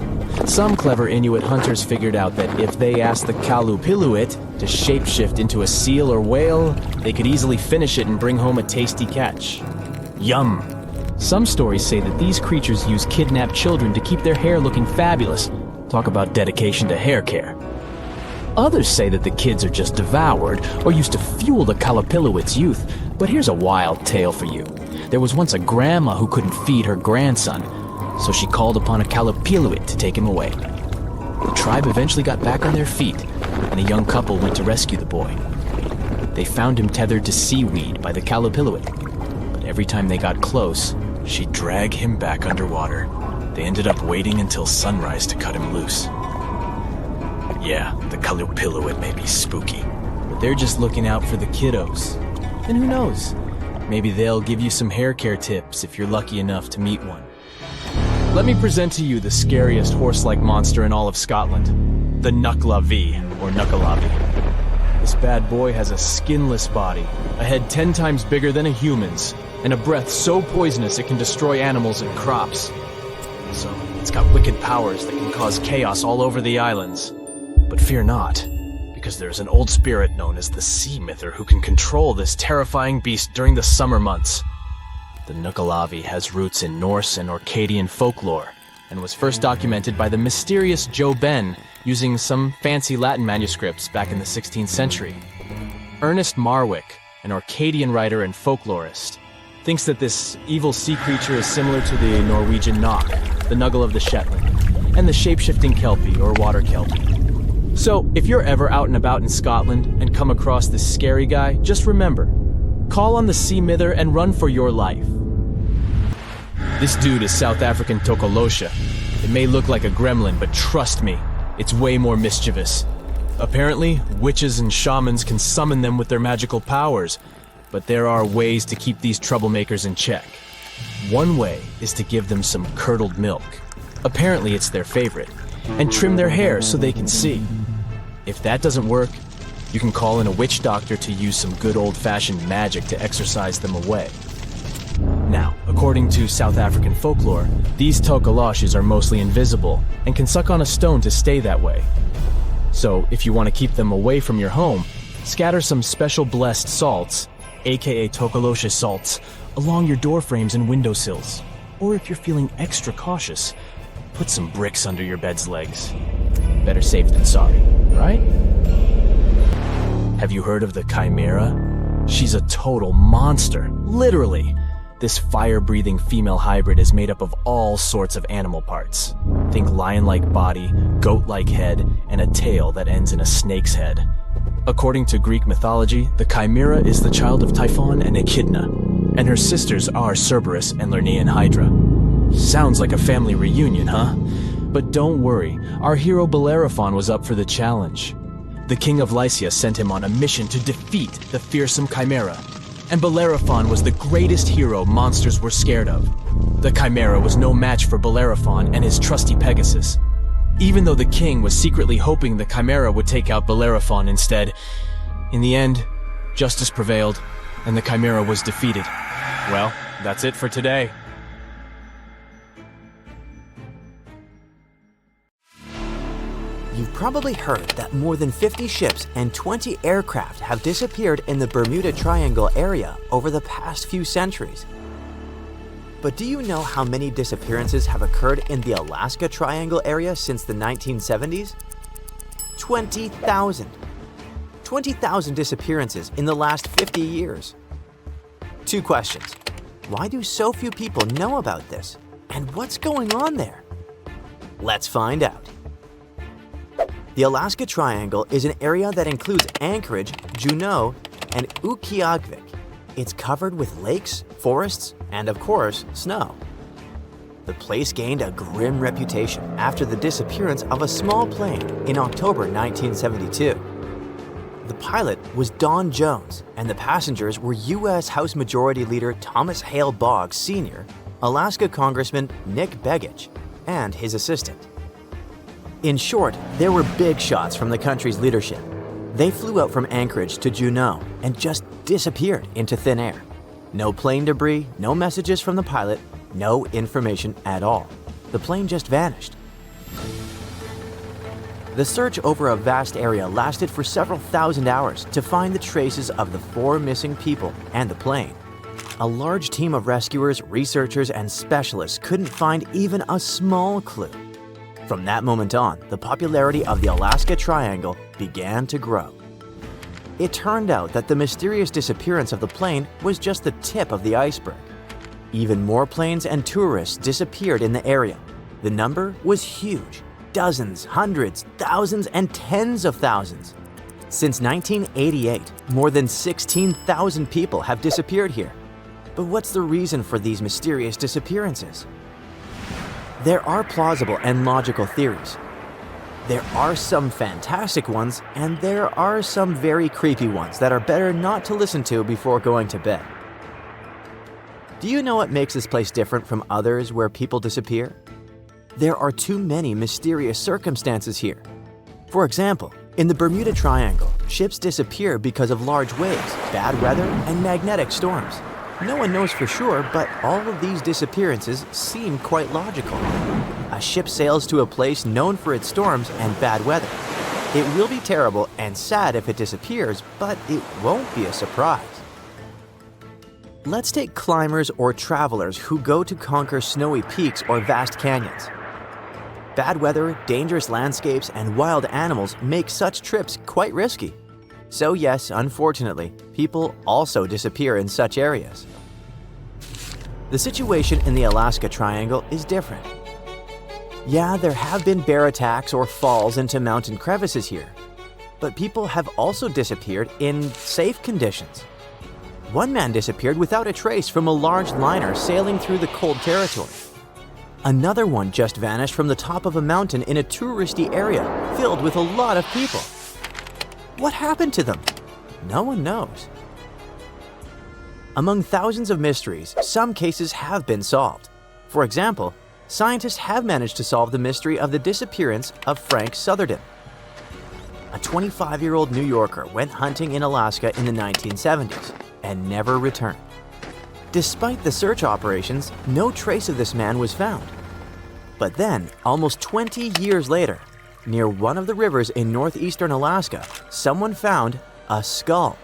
Some clever Inuit hunters figured out that if they asked the Kalupiluit to shapeshift into a seal or whale, they could easily finish it and bring home a tasty catch. Yum! Some stories say that these creatures use kidnapped children to keep their hair looking fabulous. Talk about dedication to hair care. Others say that the kids are just devoured or used to fuel the Kalapilowit's youth. But here's a wild tale for you. There was once a grandma who couldn't feed her grandson, so she called upon a Kalapilowit to take him away. The tribe eventually got back on their feet, and a young couple went to rescue the boy. They found him tethered to seaweed by the Kalapilowit, but every time they got close, she'd drag him back underwater. They ended up waiting until sunrise to cut him loose. Yeah, the Kalapilowit may be spooky, but they're just looking out for the kiddos. And who knows? Maybe they'll give you some hair care tips if you're lucky enough to meet one. Let me present to you the scariest horse-like monster in all of Scotland, the Nucklavi, or Nuckalavi. This bad boy has a skinless body, a head 10 times bigger than a human's, and a breath so poisonous it can destroy animals and crops. So, it's got wicked powers that can cause chaos all over the islands. But fear not, because there's an old spirit known as the Sea Myther who can control this terrifying beast during the summer months. The Nucklavi has roots in Norse and Orcadian folklore, and was first documented by the mysterious Joe Ben using some fancy Latin manuscripts back in the 16th century. Ernest Marwick, an Orcadian writer and folklorist, thinks that this evil sea creature is similar to the Norwegian Knock, the Nuggle of the Shetland, and the shape-shifting Kelpie or water Kelpie. So, if you're ever out and about in Scotland and come across this scary guy, just remember, call on the Sea Myther and run for your life. This dude is South African Tokolosha. It may look like a gremlin, but trust me, it's way more mischievous. Apparently, witches and shamans can summon them with their magical powers, but there are ways to keep these troublemakers in check. One way is to give them some curdled milk. Apparently it's their favorite, and trim their hair so they can see. If that doesn't work, you can call in a witch doctor to use some good old-fashioned magic to exorcise them away. Now, according to South African folklore, these tokoloshes are mostly invisible and can suck on a stone to stay that way. So, if you want to keep them away from your home, scatter some special blessed salts, aka tokoloshe salts, along your door frames and windowsills. Or if you're feeling extra cautious, put some bricks under your bed's legs. Better safe than sorry, right? Have you heard of the Chimera? She's a total monster, literally. This fire-breathing female hybrid is made up of all sorts of animal parts. Think lion-like body, goat-like head, and a tail that ends in a snake's head. According to Greek mythology, the Chimera is the child of Typhon and Echidna, and her sisters are Cerberus and Lernaean Hydra. Sounds like a family reunion, huh? But don't worry, our hero Bellerophon was up for the challenge. The king of Lycia sent him on a mission to defeat the fearsome Chimera, and Bellerophon was the greatest hero monsters were scared of. The Chimera was no match for Bellerophon and his trusty Pegasus. Even though the king was secretly hoping the Chimera would take out Bellerophon instead, in the end, justice prevailed, and the Chimera was defeated. Well, that's it for today. You've probably heard that more than 50 ships and 20 aircraft have disappeared in the Bermuda Triangle area over the past few centuries. But do you know how many disappearances have occurred in the Alaska Triangle area since the 1970s? 20,000. 20,000 disappearances in the last 50 years. Two questions. Why do so few people know about this? And what's going on there? Let's find out. The Alaska Triangle is an area that includes Anchorage, Juneau, and Utqiagvik. It's covered with lakes, forests, and of course, snow. The place gained a grim reputation after the disappearance of a small plane in October 1972. The pilot was Don Jones, and the passengers were U.S. House Majority Leader Thomas Hale Boggs Sr., Alaska Congressman Nick Begich, and his assistant. In short, there were big shots from the country's leadership. They flew out from Anchorage to Juneau and just disappeared into thin air. No plane debris, no messages from the pilot, no information at all. The plane just vanished. The search over a vast area lasted for several thousand hours to find the traces of the 4 missing people and the plane. a large team of rescuers, researchers, and specialists couldn't find even a small clue. From that moment on, the popularity of the Alaska Triangle began to grow. It turned out that the mysterious disappearance of the plane was just the tip of the iceberg. Even more planes and tourists disappeared in the area. The number was huge. Dozens, hundreds, thousands, and tens of thousands. Since 1988, more than 16,000 people have disappeared here. But what's the reason for these mysterious disappearances? There are plausible and logical theories. There are some fantastic ones, and there are some very creepy ones that are better not to listen to before going to bed. Do you know what makes this place different from others where people disappear? There are too many mysterious circumstances here. For example, in the Bermuda Triangle, ships disappear because of large waves, bad weather, and magnetic storms. No one knows for sure, but all of these disappearances seem quite logical. A ship sails to a place known for its storms and bad weather. It will be terrible and sad if it disappears, but it won't be a surprise. Let's take climbers or travelers who go to conquer snowy peaks or vast canyons. Bad weather, dangerous landscapes, and wild animals make such trips quite risky. So yes, unfortunately, people also disappear in such areas. The situation in the Alaska Triangle is different. Yeah, there have been bear attacks or falls into mountain crevices here, but people have also disappeared in safe conditions. One man disappeared without a trace from a large liner sailing through the cold territory. Another one just vanished from the top of a mountain in a touristy area filled with a lot of people. What happened to them? No one knows. Among thousands of mysteries, some cases have been solved. For example, scientists have managed to solve the mystery of the disappearance of Frank Southerden. A 25-year-old New Yorker went hunting in Alaska in the 1970s and never returned. Despite the search operations, no trace of this man was found. But then, almost 20 years later, near one of the rivers in northeastern Alaska, someone found a skull.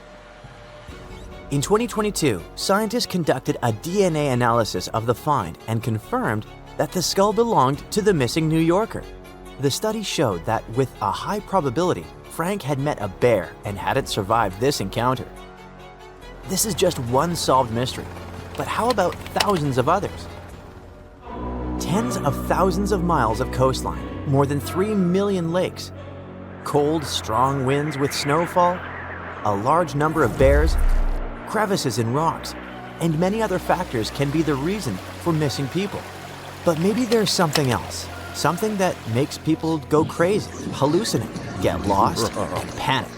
In 2022, scientists conducted a DNA analysis of the find and confirmed that the skull belonged to the missing New Yorker. The study showed that with a high probability, Frank had met a bear and hadn't survived this encounter. This is just one solved mystery, but how about thousands of others? Tens of thousands of miles of coastline, more than 3 million lakes, cold, strong winds with snowfall, a large number of bears, crevices in rocks, and many other factors can be the reason for missing people. But maybe there's something else, something that makes people go crazy, hallucinate, get lost, and panic.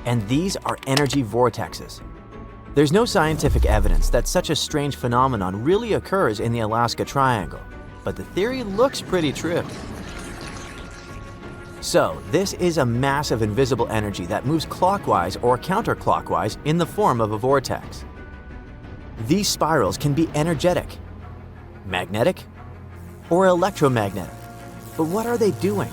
And these are energy vortexes. There's no scientific evidence that such a strange phenomenon really occurs in the Alaska Triangle, but the theory looks pretty true. So, this is a massive invisible energy that moves clockwise or counterclockwise in the form of a vortex. These spirals can be energetic, magnetic, or electromagnetic. But what are they doing?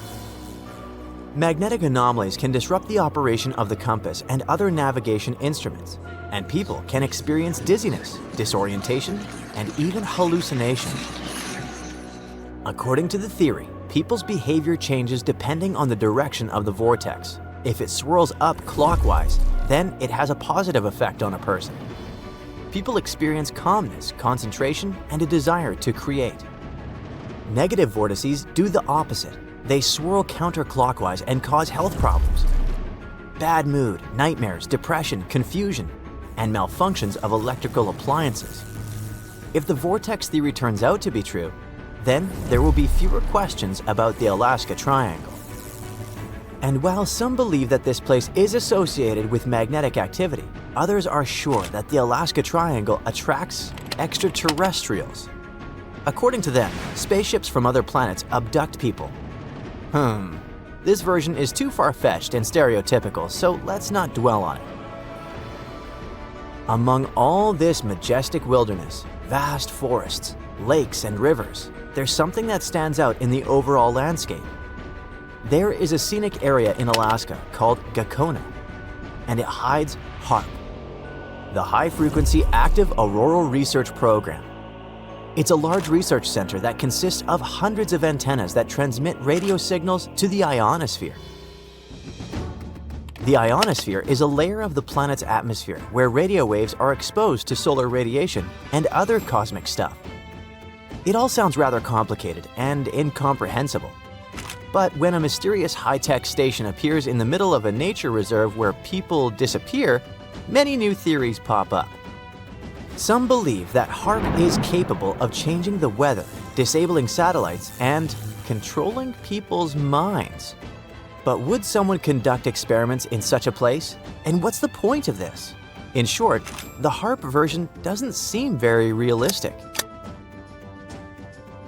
Magnetic anomalies can disrupt the operation of the compass and other navigation instruments, and people can experience dizziness, disorientation, and even hallucination. According to the theory, people's behavior changes depending on the direction of the vortex. If it swirls up clockwise, then it has a positive effect on a person. People experience calmness, concentration, and a desire to create. Negative vortices do the opposite. They swirl counterclockwise and cause health problems. Bad mood, nightmares, depression, confusion, and malfunctions of electrical appliances. If the vortex theory turns out to be true, then there will be fewer questions about the Alaska Triangle. And while some believe that this place is associated with magnetic activity, others are sure that the Alaska Triangle attracts extraterrestrials. According to them, spaceships from other planets abduct people. This version is too far-fetched and stereotypical, so let's not dwell on it. Among all this majestic wilderness, vast forests, lakes, and rivers, there's something that stands out in the overall landscape. There is a scenic area in Alaska called Gakona, and it hides HAARP. the High Frequency Active Auroral Research Program. It's a large research center that consists of hundreds of antennas that transmit radio signals to the ionosphere. The ionosphere is a layer of the planet's atmosphere where radio waves are exposed to solar radiation and other cosmic stuff. It all sounds rather complicated and incomprehensible. But when a mysterious high-tech station appears in the middle of a nature reserve where people disappear, many new theories pop up. Some believe that HAARP is capable of changing the weather, disabling satellites, and controlling people's minds. But would someone conduct experiments in such a place? And what's the point of this? In short, the HAARP version doesn't seem very realistic.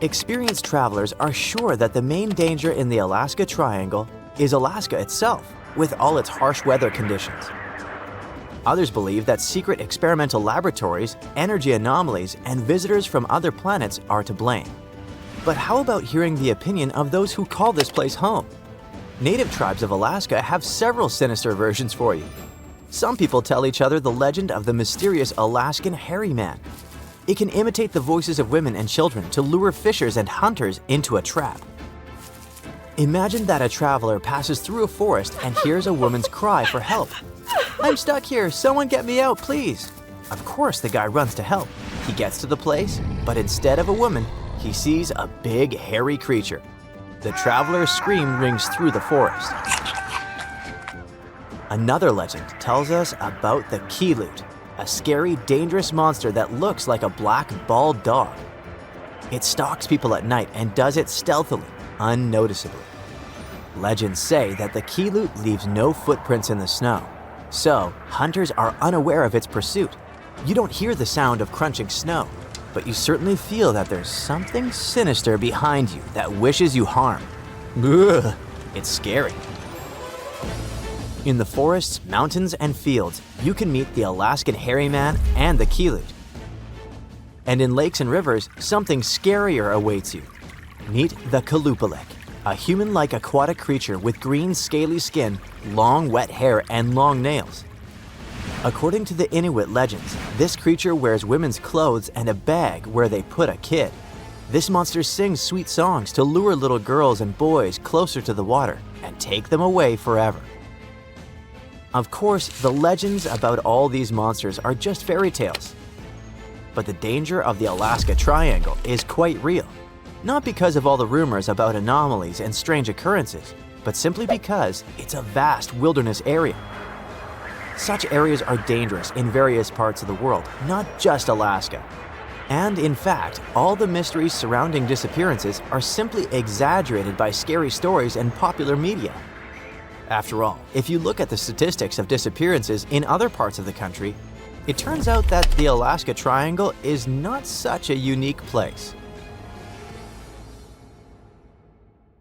Experienced travelers are sure that the main danger in the Alaska Triangle is Alaska itself, with all its harsh weather conditions. Others believe that secret experimental laboratories, energy anomalies, and visitors from other planets are to blame. But how about hearing the opinion of those who call this place home? Native tribes of Alaska have several sinister versions for you. Some people tell each other the legend of the mysterious Alaskan hairy man. It can imitate the voices of women and children to lure fishers and hunters into a trap. Imagine that a traveler passes through a forest and hears a woman's cry for help. "I'm stuck here, someone get me out, please." Of course, the guy runs to help. He gets to the place, but instead of a woman, he sees a big, hairy creature. The traveler's scream rings through the forest. Another legend tells us about the Keeloot, a scary, dangerous monster that looks like a black, bald dog. It stalks people at night and does it stealthily, unnoticeably. Legends say that the Keeloot leaves no footprints in the snow, so hunters are unaware of its pursuit. You don't hear the sound of crunching snow, but you certainly feel that there's something sinister behind you that wishes you harm. Ugh, it's scary. In the forests, mountains, and fields, you can meet the Alaskan hairy man and the Keeloot. And in lakes and rivers, something scarier awaits you. Meet the Kalupalik, a human-like aquatic creature with green, scaly skin, long, wet hair, and long nails. According to the Inuit legends, this creature wears women's clothes and a bag where they put a kid. This monster sings sweet songs to lure little girls and boys closer to the water and take them away forever. Of course, the legends about all these monsters are just fairy tales. But the danger of the Alaska Triangle is quite real. Not because of all the rumors about anomalies and strange occurrences, but simply because it's a vast wilderness area. Such areas are dangerous in various parts of the world, not just Alaska. And in fact, all the mysteries surrounding disappearances are simply exaggerated by scary stories and popular media. After all, if you look at the statistics of disappearances in other parts of the country, it turns out that the Alaska Triangle is not such a unique place.